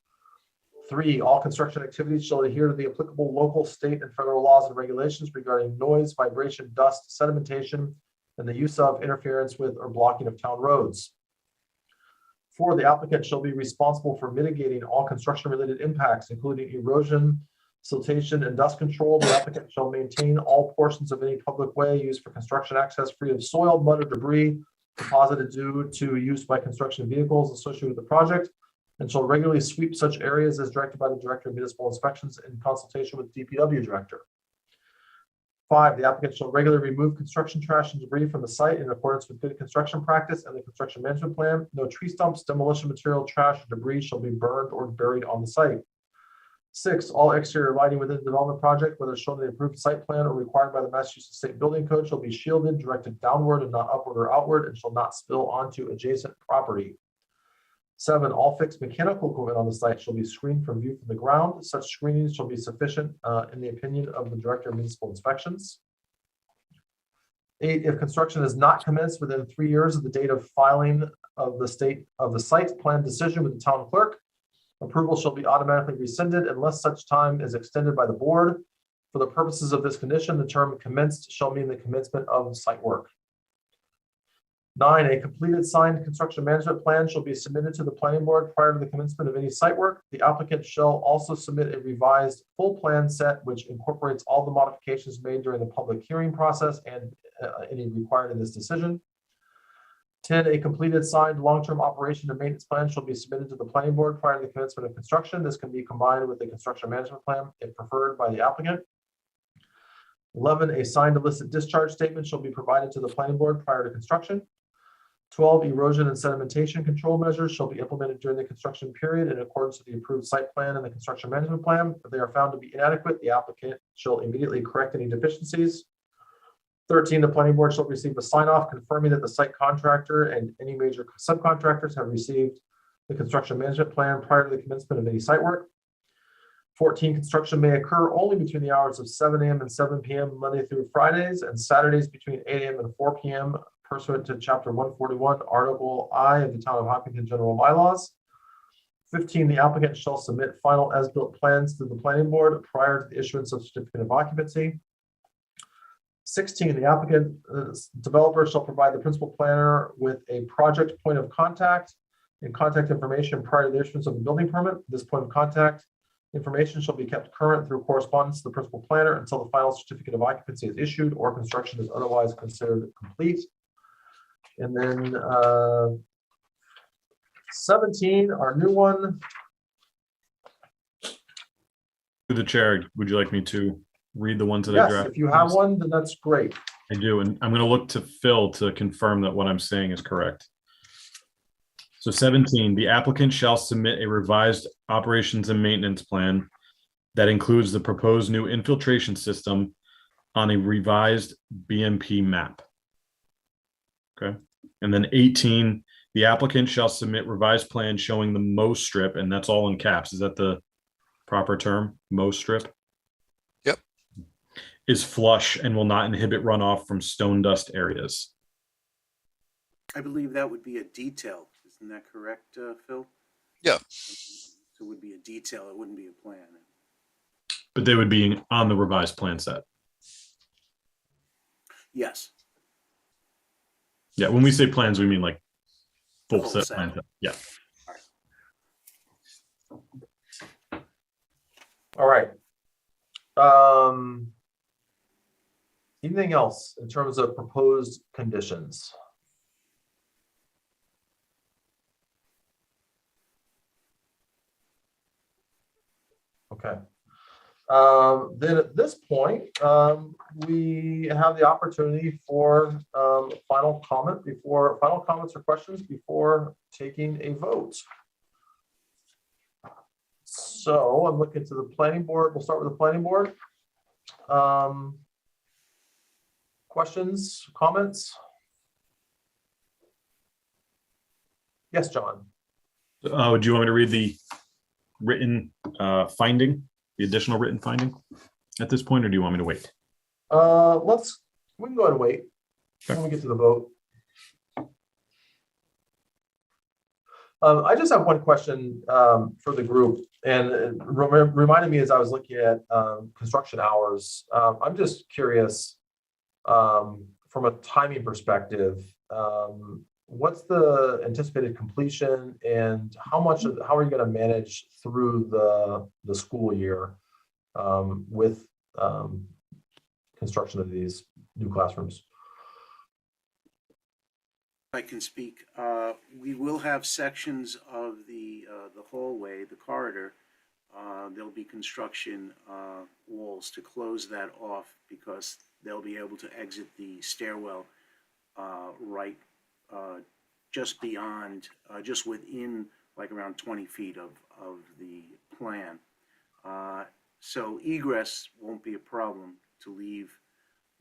3, all construction activities shall adhere to the applicable local, state, and federal laws and regulations regarding noise, vibration, dust, sedimentation, and the use of, interference with, or blocking of town roads. 4, the applicant shall be responsible for mitigating all construction-related impacts, including erosion, siltation, and dust control. The applicant shall maintain all portions of any public way used for construction access free of soil, mud, or debris deposited due to use by construction vehicles associated with the project, and shall regularly sweep such areas as directed by the Director of Municipal Inspections in consultation with DPW Director. 5, the applicant shall regularly remove construction trash and debris from the site in accordance with good construction practice and the construction management plan. No tree stumps, demolition material, trash, or debris shall be burned or buried on the site. 6, all exterior lighting within the development project, whether shown in the approved site plan or required by the Massachusetts State Building Code, shall be shielded, directed downward and not upward or outward, and shall not spill onto adjacent property. 7, all fixed mechanical equipment on the site shall be screened from view from the ground. Such screening shall be sufficient in the opinion of the Director of Municipal Inspections. 8, if construction is not commenced within 3 years of the date of filing of the site plan decision with the town clerk, approval shall be automatically rescinded unless such time is extended by the board. For the purposes of this condition, the term commenced shall mean the commencement of site work. 9, a completed signed construction management plan shall be submitted to the planning board prior to the commencement of any site work. The applicant shall also submit a revised full plan set which incorporates all the modifications made during the public hearing process and any required in this decision. 10, a completed signed long-term operation and maintenance plan shall be submitted to the planning board prior to the commencement of construction. This can be combined with the construction management plan if preferred by the applicant. 11, a signed illicit discharge statement shall be provided to the planning board prior to construction. 12, erosion and sedimentation control measures shall be implemented during the construction period in accordance with the approved site plan and the construction management plan. If they are found to be inadequate, the applicant shall immediately correct any deficiencies. 13, the planning board shall receive a sign-off confirming that the site contractor and any major subcontractors have received the construction management plan prior to the commencement of any site work. 14, construction may occur only between the hours of 7 a.m. and 7 p.m. Monday through Fridays, and Saturdays between 8 a.m. and 4 p.m. pursuant to Chapter 141, Article I of the Town of Hopkinton General Bylaws. 15, the applicant shall submit final as-built plans to the planning board prior to the issuance of certificate of occupancy. 16, the applicant developer shall provide the principal planner with a project point of contact and contact information prior to the issuance of the building permit. This point of contact information shall be kept current through correspondence to the principal planner until the final certificate of occupancy is issued or construction is otherwise considered complete. And then 17, our new one. To the chair, would you like me to read the ones that I Yes, drafted? if you have one, then that's great. I do, and I'm going to look to Phil to confirm that what I'm saying is correct. So 17, the applicant shall submit a revised operations and maintenance plan that includes the proposed new infiltration system on a revised BMP map. Okay. And then 18, the applicant shall submit revised plans showing the mow strip, and that's all in caps. Is that the proper term? Mow strip? Yep. Is flush and will not inhibit runoff from stone dust areas. I believe that would be a detail. Isn't that correct, Phil? Yeah. So it would be a detail. It wouldn't be a plan. But they would be on the revised plan set. Yes. Yeah, when we say plans, we mean like full Full set set. plan. Yeah. All right. Anything else in terms of proposed conditions? Okay. Then at this point, we have the opportunity for final comments or questions before taking a vote. So I'm looking to the planning board. We'll start with the planning board. Questions, comments? Yes, John. Would you want me to read the written finding, the additional written finding at this point, or do you want me to wait? We can go ahead and wait when we get to the vote. I just have one question for the group, and it reminded me as I was looking at construction hours. I'm just curious, from a timing perspective, what's the anticipated completion, and how are you going to manage through the school year with construction of these new classrooms? I can speak. We will have sections of the hallway, the corridor. There'll be construction walls to close that off because they'll be able to exit the stairwell right just beyond, just within like around 20 feet of the plan. So egress won't be a problem to leave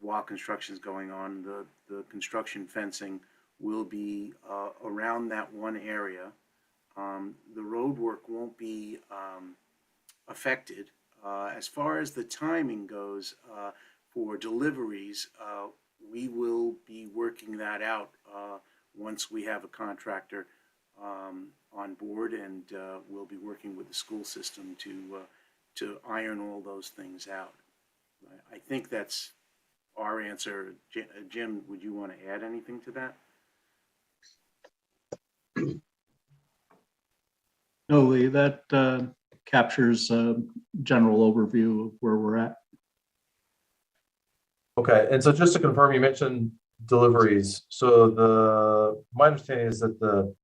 while construction is going on. The construction fencing will be around that one area. The road work won't be affected. As far as the timing goes for deliveries, we will be working that out once we have a contractor on board, and we'll be working with the school system to iron all those things out. I think that's our answer. Jim, would you want to add anything to that? No, Lee, that captures a general overview of where we're at. Okay, and so just to confirm, you mentioned deliveries. So my understanding is that the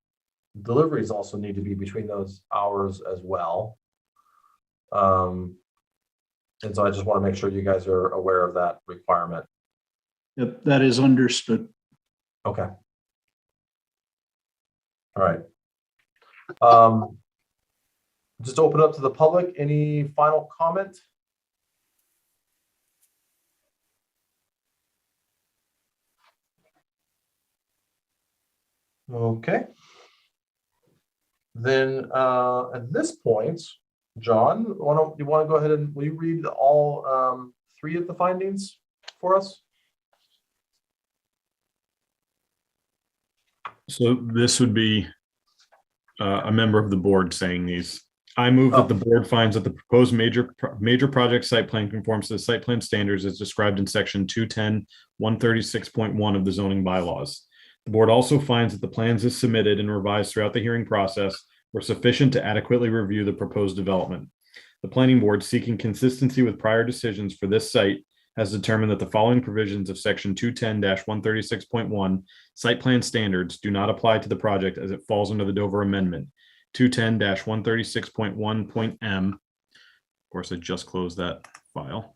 deliveries also need to be between those hours as well. And so I just want to make sure you guys are aware of that requirement. Yep, that is understood. Okay. All right. Just open up to the public. Any final comment? Okay. Then at this point, John, you want to go ahead and will you read all three of the findings for us? So this would be a member of the board saying these. I move that the board finds that the proposed major project site plan conforms to the site plan standards as described in section 210-136.1 of the zoning bylaws. The board also finds that the plans as submitted and revised throughout the hearing process were sufficient to adequately review the proposed development. The planning board, seeking consistency with prior decisions for this site, has determined that the following provisions of section 210-136.1 site plan standards do not apply to the project as it falls under the Dover Amendment 210-136.1.m. Of course, I just closed that file.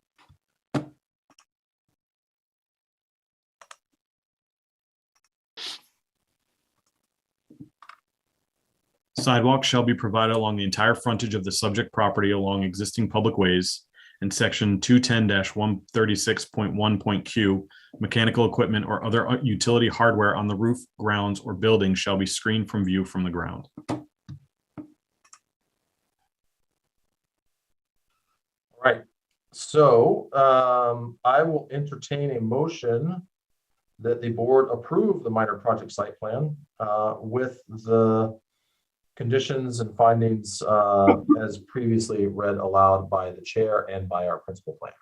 Sidewalks shall be provided along the entire frontage of the subject property along existing public ways. And section 210-136.1.q, mechanical equipment or other utility hardware on the roof, grounds, or buildings shall be screened from view from the ground. All right. So I will entertain a motion that the board approve the minor project site plan with the conditions and findings as previously read aloud by the chair and by our principal planner.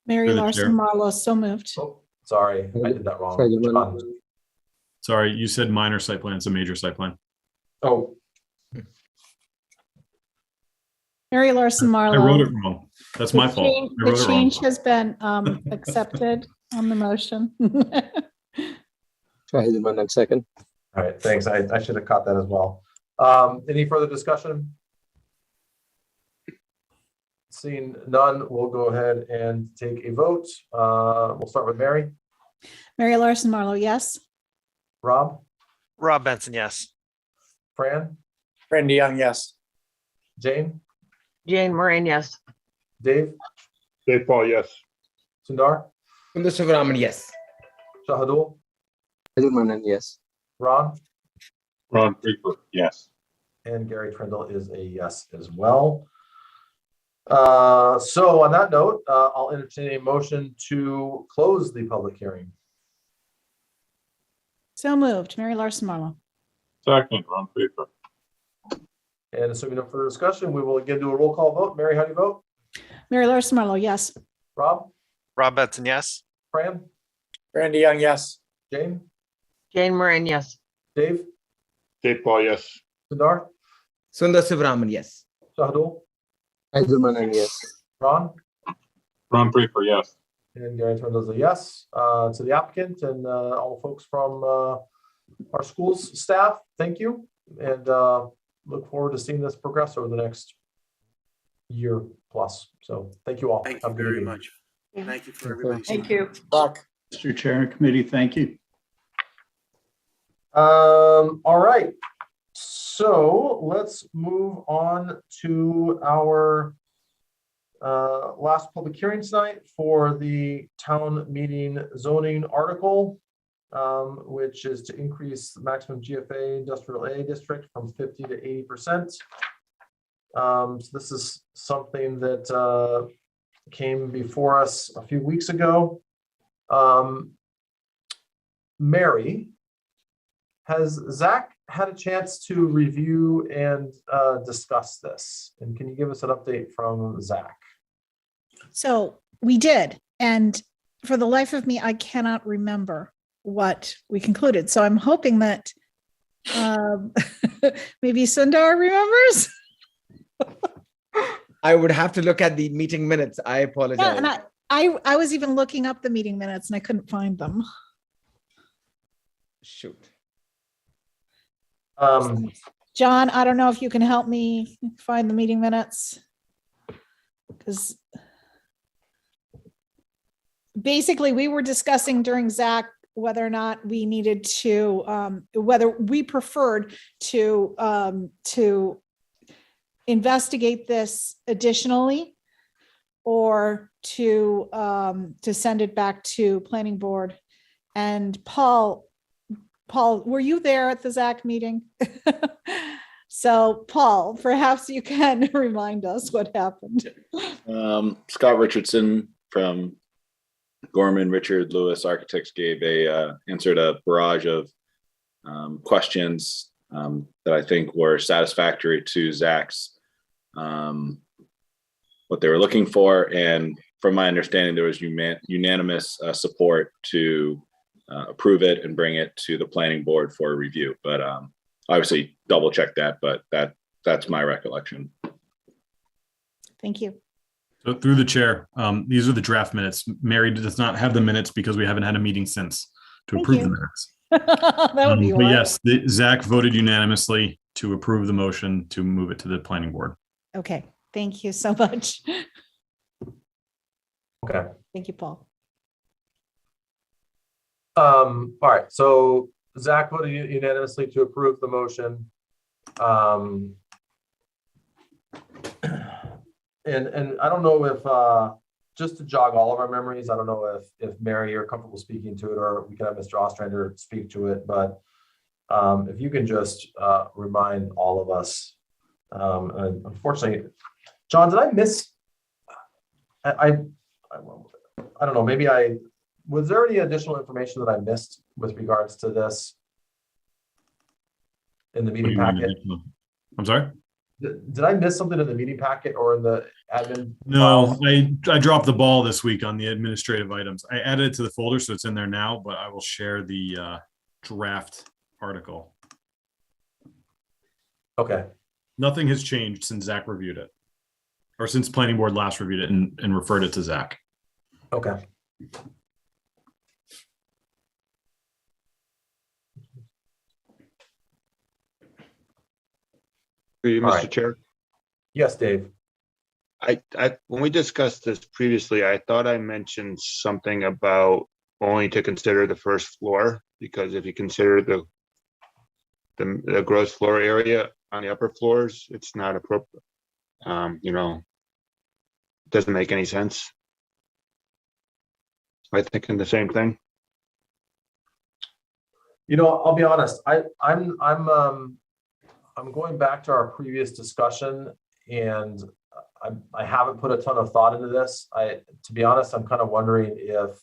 Mary Larson Marlowe, so moved. Oh, sorry, I did that wrong. John. Sorry, you said minor site plan, it's a major site plan. Oh. Mary Larson Marlowe. I wrote it wrong. That's my fault. The change has been accepted on the motion. Shahid, 1 second. All right, thanks. I should have caught that as well. Any further discussion? Seeing none, we'll go ahead and take a vote. We'll start with Mary. Mary Larson Marlowe, yes. Rob? Rob Benson, yes. Fran? Fran DeYoung, yes. Jane? Jane Moran, yes. Dave? Dave Paul, yes. Sundar Sivaraman, yes. Shahidul? Shahid, yes. Ron? Ron Draper, yes. And Gary Trindle is a yes as well. So on that note, I'll entertain a motion to close the public hearing. So moved. Mary Larson Marlowe. Second, Ron Draper. And assuming no further discussion, we will again do a roll call vote. Mary, how do you vote? Mary Larson Marlowe, yes. Rob? Rob Benson, yes. Fran? Randy Young, yes. Jane? Jane Moran, yes. Dave? Dave Paul, yes. Sundar? Sundar Sivaraman, yes. Shahadul? Heiselman, yes. Ron? Ron Draper, yes. And Gary Trindle is a yes. To the applicant and all the folks from our school's staff, thank you. And look forward to seeing this progress over the next year plus. So thank you all. Thank Have you a good very evening. much. Thank you for everybody's. Thank you. Mr. Chair and committee, thank you. All right. So let's move on to our last public hearing tonight for the town meeting zoning article, which is to increase the maximum GFA industrial A district from 50 to 80%. So this is something that came before us a few weeks ago. Mary, has Zach had a chance to review and discuss this? And can you give us an update from Zach? So we did. And for the life of me, I cannot remember what we concluded. So I'm hoping that maybe Sundar remembers. I would have to look at the meeting minutes. I apologize. Yeah, and I was even looking up the meeting minutes and I couldn't find them. Shoot. John, I don't know if you can help me find the meeting minutes. Because basically we were discussing during Zach whether or not we needed to, whether we preferred to investigate this additionally or to send it back to planning board. And Paul, were you there at the Zach meeting? So Paul, perhaps you can remind us what happened. Scott Richardson from Gorman Richard Lewis Architects answered a barrage of questions that I think were satisfactory to Zach's what they were looking for, and from my understanding, there was unanimous support to approve it and bring it to the planning board for review. But obviously, double check that. But that's my recollection. Thank you. So through the chair, these are the draft minutes. Mary does not have the minutes because we haven't had a meeting since to approve the minutes. That would be but yes, Zach voted unanimously to approve the motion to move it to the planning board. Okay, thank you so much. Okay. Thank you, Paul. All right, so Zach voted unanimously to approve the motion. And I don't know if just to jog all of our memories, I don't know if Mary, you're comfortable speaking to it, or we can have Mr. Ostrander speak to it, but if you can just remind all of us. And unfortunately, John, did I miss? I don't know, maybe was there any additional information that I missed with regards to this in the meeting packet? I'm sorry? Did I miss something in the meeting packet or in the admin? No, I dropped the ball this week on the administrative items. I added it to the folder, so it's in there now, but I will share the draft article. Okay. Nothing has changed since Zach reviewed it, or since planning board last reviewed it and referred it to Zach. Okay. Mr. right. Chair. Yes, Dave. When we discussed this previously, I thought I mentioned something about only to consider the first floor, because if you consider the gross floor area on the upper floors, it's not appropriate. It doesn't make any sense. Am I thinking the same thing? I'll be honest, I'm going back to our previous discussion, and I haven't put a ton of thought into this. To be honest, I'm kind of wondering if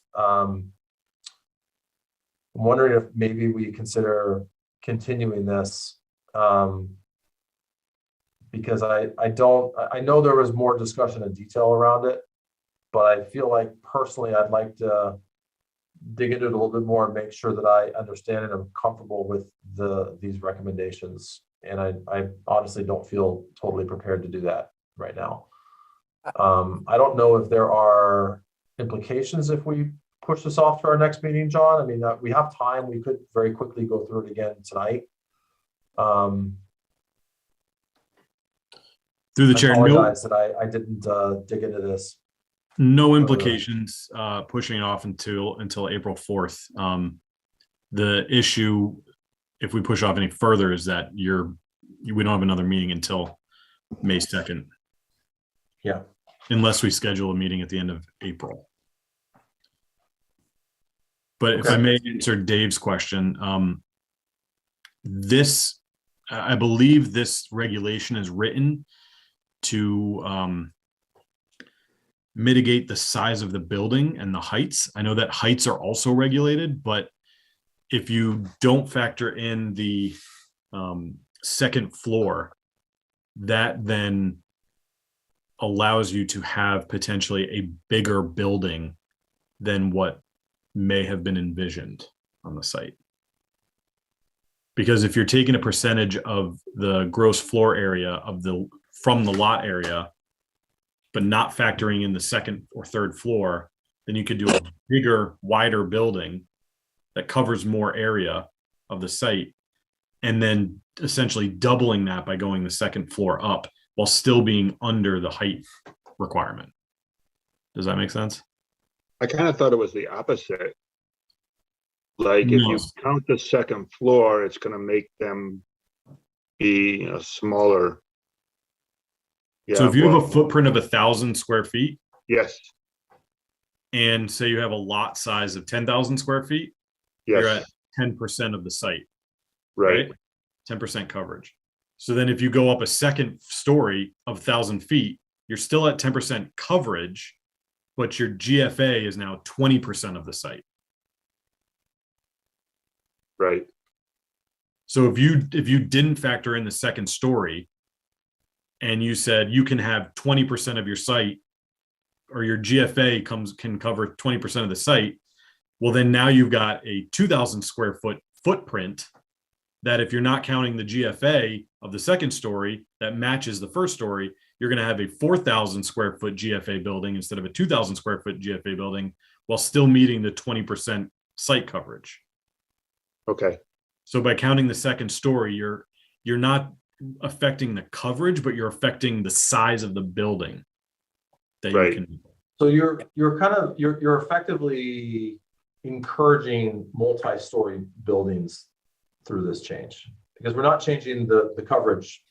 maybe we consider continuing this. Because I know there was more discussion and detail around it, but I feel like personally, I'd like to dig into it a little bit more and make sure that I understand and I'm comfortable with these recommendations. And I honestly don't feel totally prepared to do that right now. I don't know if there are implications if we push this off to our next meeting, John. I mean, we have time. We could very quickly go through it again tonight. Through the I chair, apologize that I didn't dig into this. no implications pushing it off until April 4th. The issue, if we push off any further, is that we don't have another meeting until May 2nd. Yeah. Unless we schedule a meeting at the end of April. But if I may answer Dave's question, I believe this regulation is written to mitigate the size of the building and the heights. I know that heights are also regulated, but if you don't factor in the second floor, that then allows you to have potentially a bigger building than what may have been envisioned on the site. Because if you're taking a percentage of the gross floor area from the lot area, but not factoring in the second or third floor, then you could do a bigger, wider building that covers more area of the site, and then essentially doubling that by going the second floor up while still being under the height requirement. Does that make sense? I kind of thought it was the opposite. Like if No. you count the second floor, it's going to make them be smaller. Yeah, So if you have a footprint of 1,000 square feet, yes, and say you have a lot size of 10,000 square feet, yes, you're at 10% of the site, right. 10% coverage. So then if you go up a second story of 1,000 feet, you're still at 10% coverage, but your GFA is now 20% of the site. Right. So if you didn't factor in the second story and you said you can have 20% of your site, or your GFA can cover 20% of the site, well, then now you've got a 2,000 square foot footprint that, if you're not counting the GFA of the second story that matches the first story, you're going to have a 4,000 square foot GFA building instead of a 2,000 square foot GFA building, while still meeting the 20% site coverage. Okay. So by counting the second story, you're not affecting the coverage, but you're affecting the size of the building that you can. So you're effectively encouraging multi-story buildings through this change, because we're not changing the coverage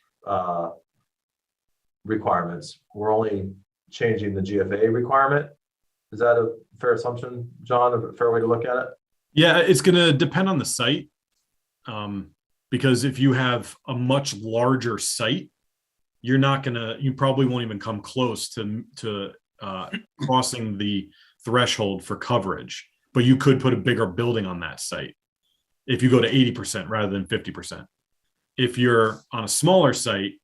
requirements. We're only changing the GFA requirement. Is that a fair assumption, John? A fair way to look at it? Yeah, it's going to depend on the site. Because if you have a much larger site, you probably won't even come close to crossing the threshold for coverage, but you could put a bigger building on that site if you go to 80% rather than 50%. If you're on a smaller site,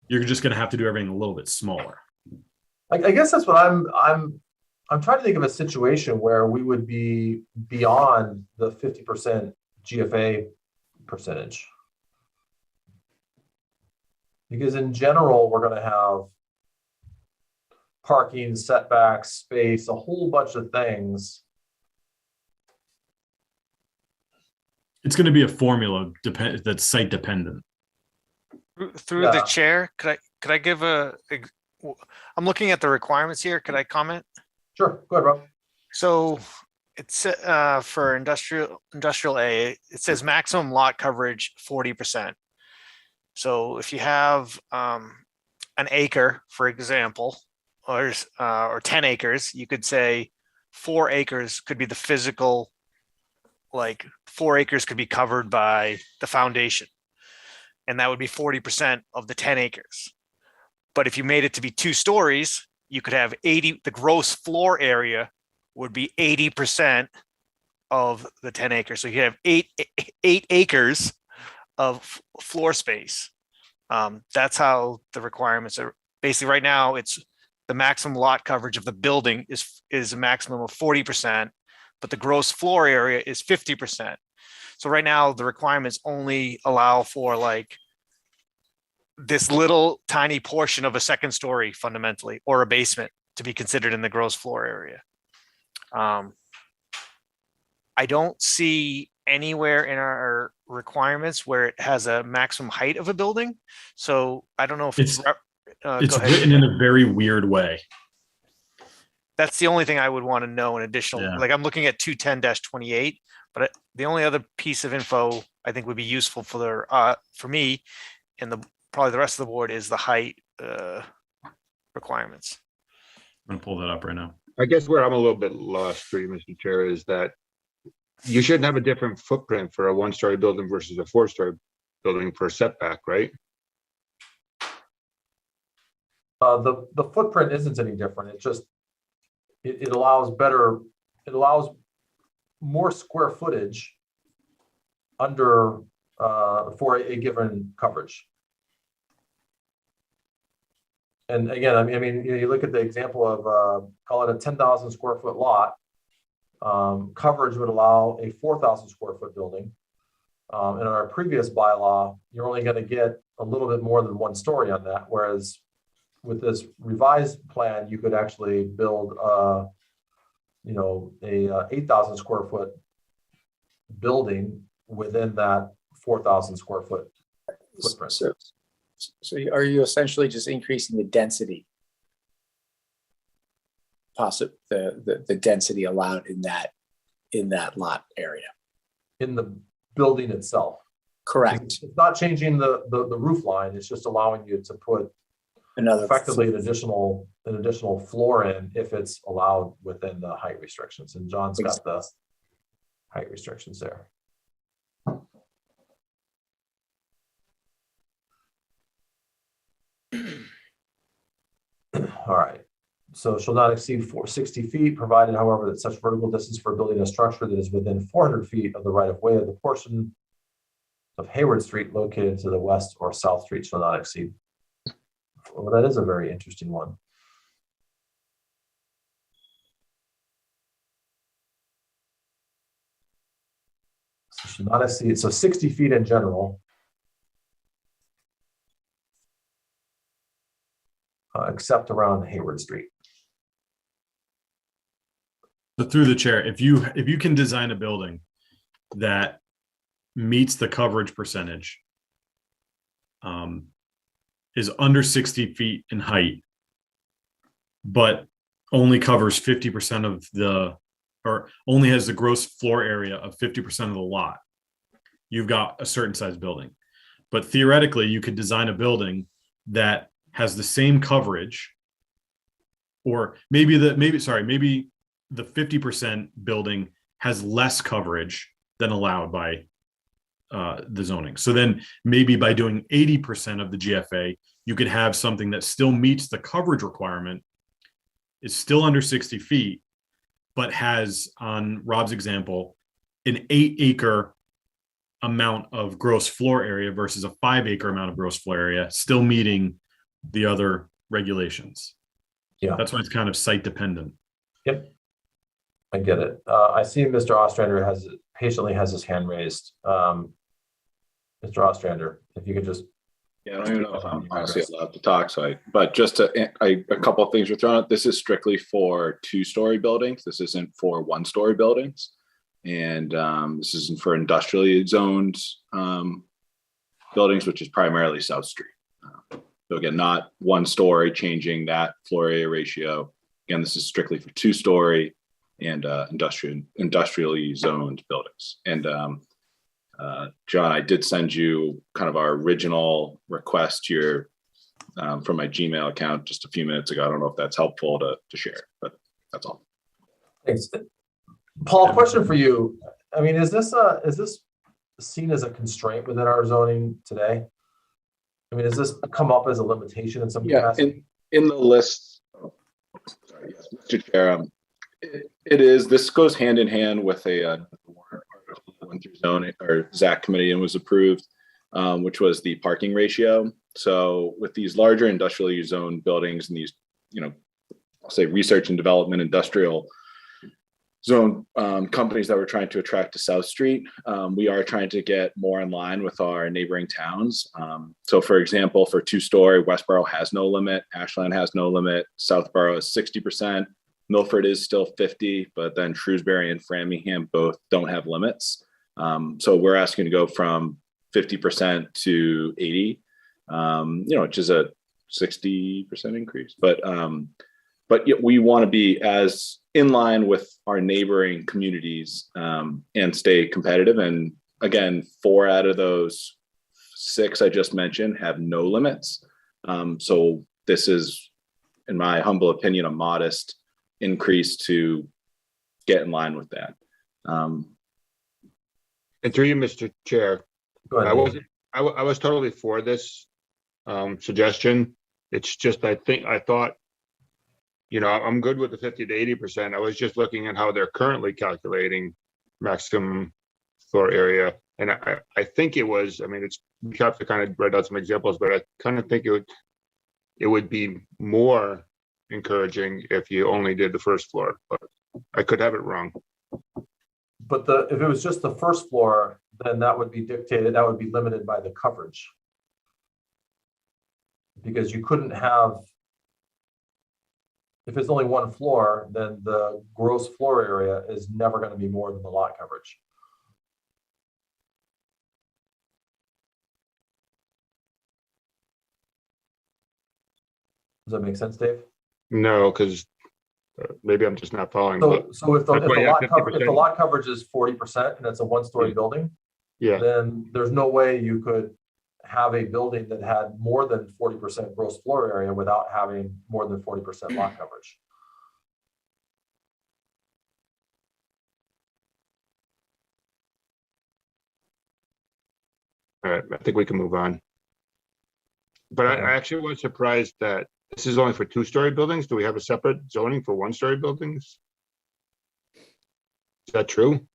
you're just going to have to do everything a little bit smaller. I guess that's what I'm trying to think of a situation where we would be beyond the 50% GFA percentage. Because in general, we're going to have parking, setbacks, space, a whole bunch of things. It's going to be a formula that's site dependent. Through the chair, could I give I'm looking at the requirements here. Could I comment? Sure, go ahead, Rob. So it's for industrial A, it says maximum lot coverage 40%. So if you have an acre, for example, or 10 acres, you could say 4 acres could be the physical like 4 acres could be covered by the foundation. And that would be 40% of the 10 acres. But if you made it to be 2 stories, you could have 80, the gross floor area would be 80% of the 10 acres. So you have 8 acres of floor space. That's how the requirements are. Basically, right now, it's the maximum lot coverage of the building is a maximum of 40%, but the gross floor area is 50%. So right now, the requirements only allow for like this little tiny portion of a second story fundamentally, or a basement to be considered in the gross floor area. I don't see anywhere in our requirements where it has a maximum height of a building. So I don't know if It's go ahead. written in a very weird way. That's the only thing I would want to know in additional, Yeah. like I'm looking at 210-28, but the only other piece of info I think would be useful for me and probably the rest of the board is the height requirements. I'm gonna pull that up right now. I guess where I'm a little bit lost for you, Mr. Chair, is that you shouldn't have a different footprint for a 1-story building versus a 4-story building for setback, right? The footprint isn't any different. It's just, it allows more square footage under, for a given coverage. And again, I mean, you look at the example of, call it a 10,000 square foot lot. Coverage would allow a 4,000 square foot building. And in our previous bylaw, you're only going to get a little bit more than 1 story on that. Whereas with this revised plan, you could actually build, a 8,000 square foot building within that 4,000 square foot footprint. So are you essentially just increasing the density? The density allowed in that lot area? In the building itself. Correct. It's not changing the roof line. It's just allowing you to put effectively an additional floor in if it's allowed within the height restrictions. And John's got the height restrictions there. All right. So shall not exceed 460 feet, provided, however, that such vertical distance for building a structure that is within 400 feet of the right of way of the portion of Hayward Street located to the west or south street shall not exceed. Well, that is a very interesting one. So should not exceed, so 60 feet in general. Except around Hayward Street. So through the chair, if you can design a building that meets the coverage percentage, is under 60 feet in height, but only covers 50% of or only has the gross floor area of 50% of the lot, you've got a certain size building. But theoretically, you could design a building that has the same coverage, or maybe the 50% building has less coverage than allowed by the zoning. So then maybe by doing 80% of the GFA, you could have something that still meets the coverage requirement, is still under 60 feet, but has, on Rob's example, an 8-acre amount of gross floor area versus a 5-acre amount of gross floor area, still meeting the other regulations. Yeah, that's why it's kind of site dependent. Yep, I get it. I see Mr. Ostrander patiently has his hand raised. Mr. Ostrander, if you could just. Yeah, I don't even know if I'm honestly allowed to talk. But just a couple of things were thrown out. This is strictly for 2-story buildings. This isn't for 1-story buildings, and this isn't for industrially zoned buildings, which is primarily South Street. So again, not 1-story, changing that floor area ratio. Again, this is strictly for 2-story and industrially zoned buildings. And John, I did send you kind of our original request here from my Gmail account just a few minutes ago. I don't know if that's helpful to share, but that's all. Thanks. Paul, question for you. I mean, is this seen as a constraint within our zoning today? I mean, does this come up as a limitation in some Yeah, capacity? in the list, sorry, yes, Mr. Chair, it is, this goes hand in hand with a warrant article that went through zoning or ZAC committee and was approved, which was the parking ratio. So with these larger industrially zoned buildings and these, I'll say research and development industrial zone companies that we're trying to attract to South Street, we are trying to get more in line with our neighboring towns. So for example, for 2-story, Westboro has no limit, Ashland has no limit, Southborough is 60%, Milford is still 50, but then Shrewsbury and Framingham both don't have limits. So we're asking to go from 50% to 80, which is a 60% increase. But yet we want to be as in line with our neighboring communities and stay competitive. And again, 4 out of those 6 I just mentioned have no limits. So this is, in my humble opinion, a modest increase to get in line with that. And through you, Mr. Chair, Go ahead. I was totally for this suggestion. It's just, I thought, I'm good with the 50 to 80%. I was just looking at how they're currently calculating maximum floor area. And I think it was, I mean, we have to kind of write out some examples, but I kind of think it would be more encouraging if you only did the first floor, but I could have it wrong. But if it was just the first floor, then that would be limited by the coverage. Because you couldn't have, if it's only 1 floor, then the gross floor area is never going to be more than the lot coverage. Does that make sense, Dave? No, because maybe I'm just not following. So if the lot coverage is 40% and it's a 1-story building, yeah, then there's no way you could have a building that had more than 40% gross floor area without having more than 40% lot coverage. All right, I think we can move on. But I actually was surprised that this is only for 2-story buildings. Do we have a separate zoning for 1-story buildings? Is that true?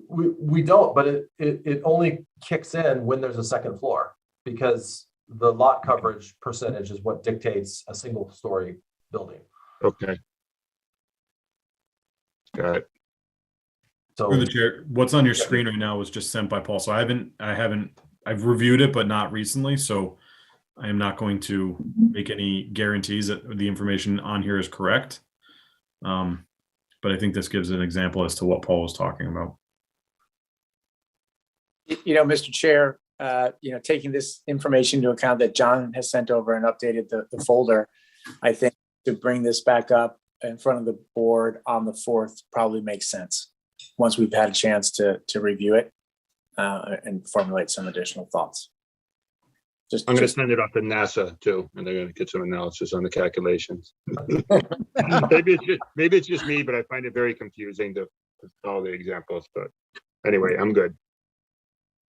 We don't, but it only kicks in when there's a second floor, because the lot coverage percentage is what dictates a 1-story building. Okay. Got it. So Through the chair, what's on your screen right now was just sent by Paul. So I've reviewed it, but not recently. So I am not going to make any guarantees that the information on here is correct. But I think this gives an example as to what Paul was talking about. Mr. Chair, taking this information into account that John has sent over and updated the folder, I think to bring this back up in front of the board on the 4th probably makes sense once we've had a chance to review it and formulate some additional thoughts. I'm going to send it off to NASA too, and they're going to get some analysis on the calculations. maybe it's just me, but I find it very confusing to follow the examples. But anyway, I'm good.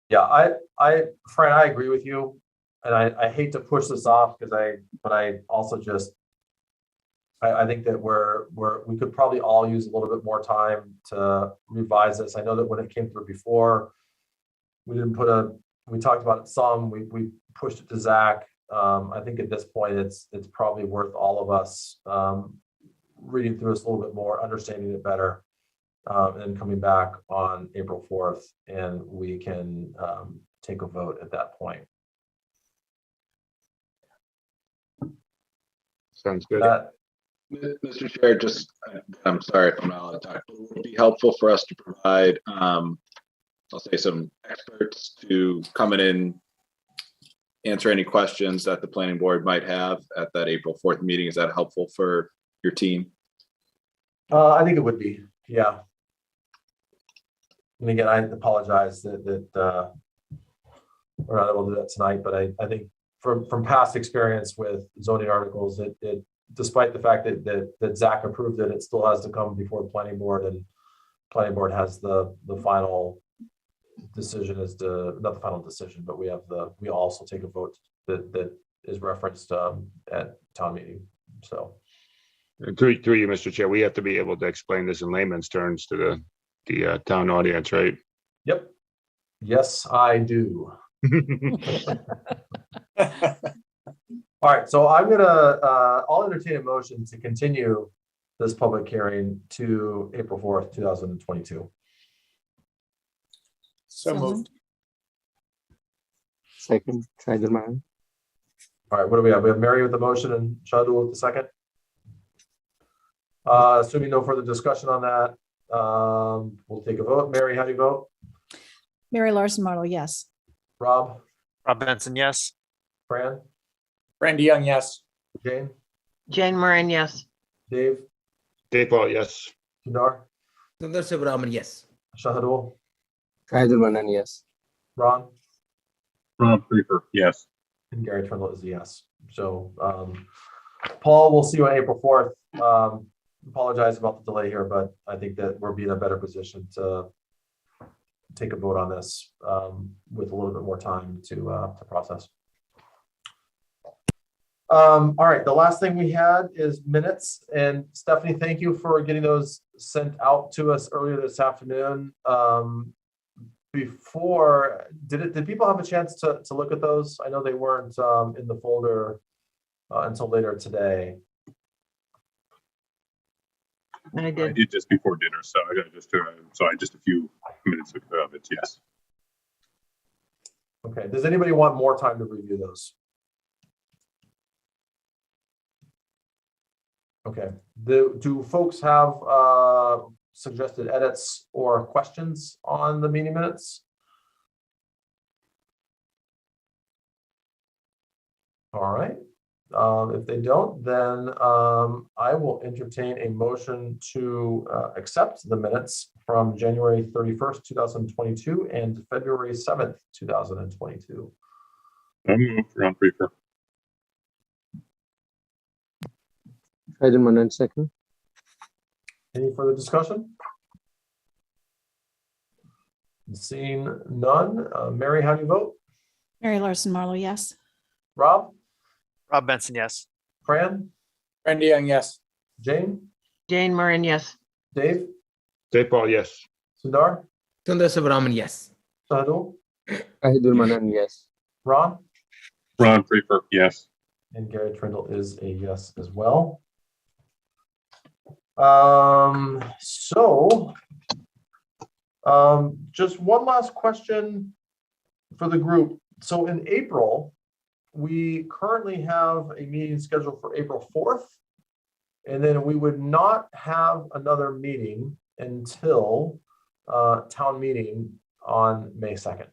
Yeah, Fran, I agree with you, and I hate to push this off but I also just I think that we could probably all use a little bit more time to revise this. I know that when it came through before, we talked about it some, we pushed it to Zach. I think at this point it's probably worth all of us reading through this a little bit more, understanding it better, and then coming back on April 4th, and we can take a vote at that point. Sounds good. Mr. Chair, I'm sorry if I'm not allowed to talk. It would be helpful for us to provide, I'll say, some experts to come in and answer any questions that the planning board might have at that April 4th meeting. Is that helpful for your team? I think it would be, yeah. And again, I apologize that we're not able to do that tonight, but I think from past experience with zoning articles, it despite the fact that Zach approved it, it still has to come before the planning board, and planning board has the final decision as to, not the final decision, but we also take a vote that is referenced at town meeting. So. Through you, Mr. Chair, we have to be able to explain this in layman's terms to the town audience, right? Yep. Yes, I do. All right, so I'll entertain a motion to continue this public hearing to April 4th, 2022. So moved. Second, Seidelman. All right, what do we have? We have Mary with the motion and Shadul with the second. Assuming no further discussion on that, we'll take a vote. Mary, how do you vote? Mary Larson Marlowe, yes. Rob? Rob Benson, yes. Fran? Randy Young, yes. Jane? Jane Moran, yes. Dave? Dave Paul, yes. Sundar Subramanian, yes. Shahadul? Seidelman, yes. Ron? Ron Prefer, yes. And Gary Trundle is a yes. So, Paul, we'll see you on April 4th. Apologize about the delay here, but I think that we'll be in a better position to take a vote on this with a little bit more time to process. All right, the last thing we had is minutes. And Stephanie, thank you for getting those sent out to us earlier this afternoon. Did people have a chance to look at those? I know they weren't in the folder until later today. I I did just before dinner, so I got just a few minutes of it. Yes. Okay. Does anybody want more time to review those? Okay. Do folks have suggested edits or questions on the meeting minutes? All right. If they don't, then I will entertain a motion to accept the minutes from January 31st, 2022 and February 7th, 2022. Ron Prefer. Seidelman, second. Any further discussion? Seeing none. Mary, how do you vote? Mary Larson Marlowe, yes. Rob? Rob Benson, yes. Fran? Randy Young, yes. Jane? Jane Moran, yes. Dave? Dave Paul, yes. Sundar Subramanian, yes. Shahadul? Seidelman, yes. Ron? Ron Prefer, yes. And Gary Trindle is a yes as well. Just one last question for the group. So in April, we currently have a meeting scheduled for April 4th, and then we would not have another meeting until town meeting on May 2nd.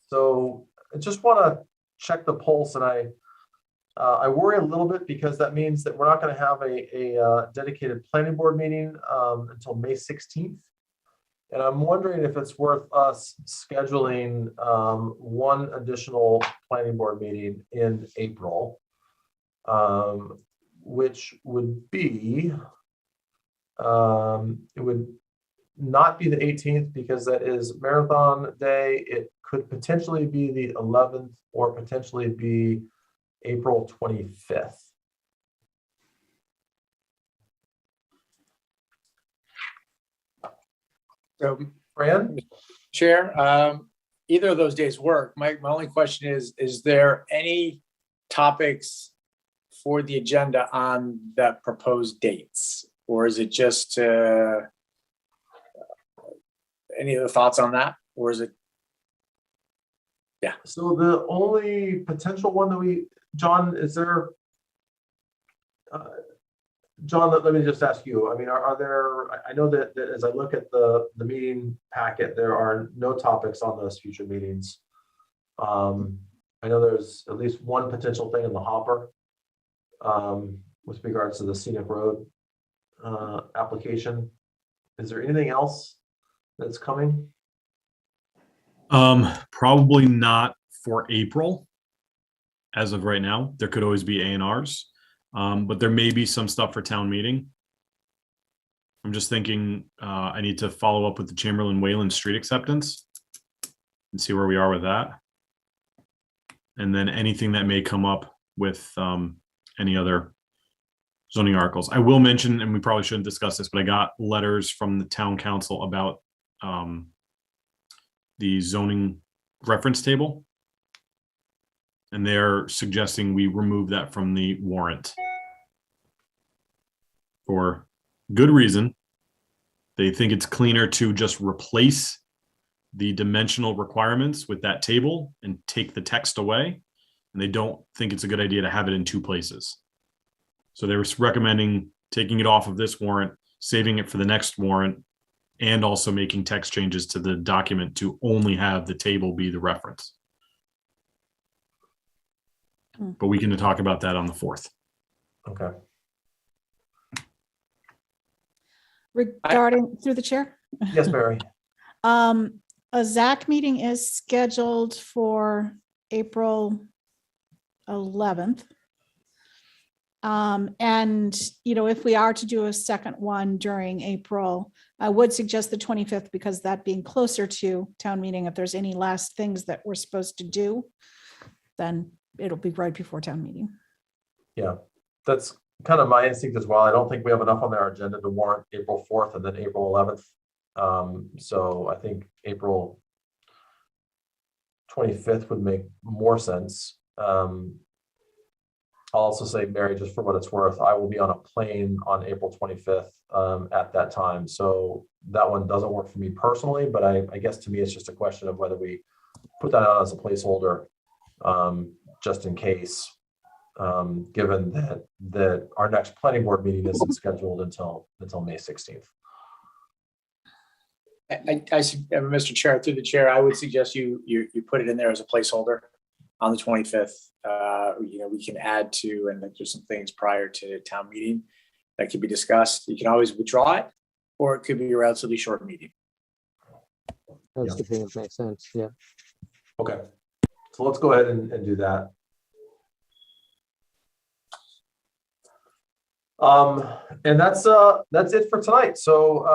So I just want to check the pulse, and I worry a little bit because that means that we're not going to have a dedicated planning board meeting until May 16th. And I'm wondering if it's worth us scheduling one additional planning board meeting in April, which would be, it would not be the 18th because that is Marathon Day. It could potentially be the 11th or potentially be April 25th. So, Fran? Chair, either of those days work. My only question is there any topics for the agenda on the proposed dates? Or is it just any other thoughts on that? Or is it? Yeah. So the only potential one that John, is there, John, let me just ask you, I mean, are there, I know that as I look at the meeting packet, there are no topics on those future meetings. I know there's at least one potential thing in the hopper with regards to the scenic road application. Is there anything else that's coming? Probably not for April. As of right now, there could always be A&Rs, but there may be some stuff for town meeting. I'm just thinking I need to follow up with the Chamberlain Wayland street acceptance and see where we are with that. And then anything that may come up with any other zoning articles. I will mention, and we probably shouldn't discuss this, but I got letters from the town council about the zoning reference table. And they're suggesting we remove that from the warrant for good reason. They think it's cleaner to just replace the dimensional requirements with that table and take the text away. And they don't think it's a good idea to have it in two places. So they were recommending taking it off of this warrant, saving it for the next warrant, and also making text changes to the document to only have the table be the reference. But we can talk about that on the 4th. Okay. Regarding, through the chair? Yes, Mary. A ZAC meeting is scheduled for April 11th. And, you know, if we are to do a second one during April, I would suggest the 25th, because that being closer to town meeting, if there's any last things that we're supposed to do, then it'll be right before town meeting. Yeah, that's kind of my instinct as well. I don't think we have enough on our agenda to warrant April 4th and then April 11th. So I think April 25th would make more sense. I'll also say, Mary, just for what it's worth, I will be on a plane on April 25th at that time. So that one doesn't work for me personally, but I guess to me, it's just a question of whether we put that out as a placeholder just in case, given that our next planning board meeting isn't scheduled until May 16th. Mr. Chair, through the chair, I would suggest you put it in there as a placeholder on the 25th. You know, we can add to, and there's some things prior to town meeting that could be discussed. You can always withdraw it, or it could be a relatively short meeting. That's the thing that makes sense. Yeah. Okay, so let's go ahead and do that. And that's it for tonight. So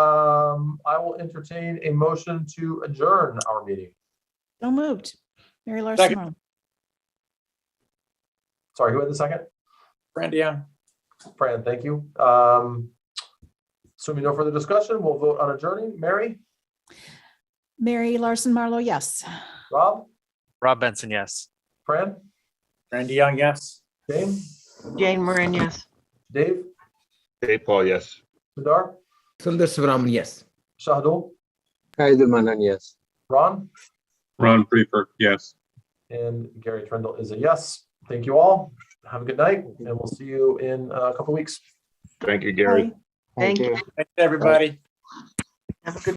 I will entertain a motion to adjourn our meeting. So moved. Mary Larson. Sorry, who had the second? Fran Dion. Fran, thank you. Assuming no further discussion, we'll vote on adjourning. Mary? Mary Larson Marlowe, yes. Rob? Rob Benson, yes. Fran? Fran Dion, yes. Jane? Jane Moran, yes. Dave? Dave Paul, yes. Sundar Subramanian, yes. Shahadul? Kaidul Manan, yes. Ron? Ron Prefer, yes. And Gary Trendle is a yes. Thank you all. Have a good night, and we'll see you in a couple weeks. Thank you, Gary. Thank you. Thanks, everybody. Have a good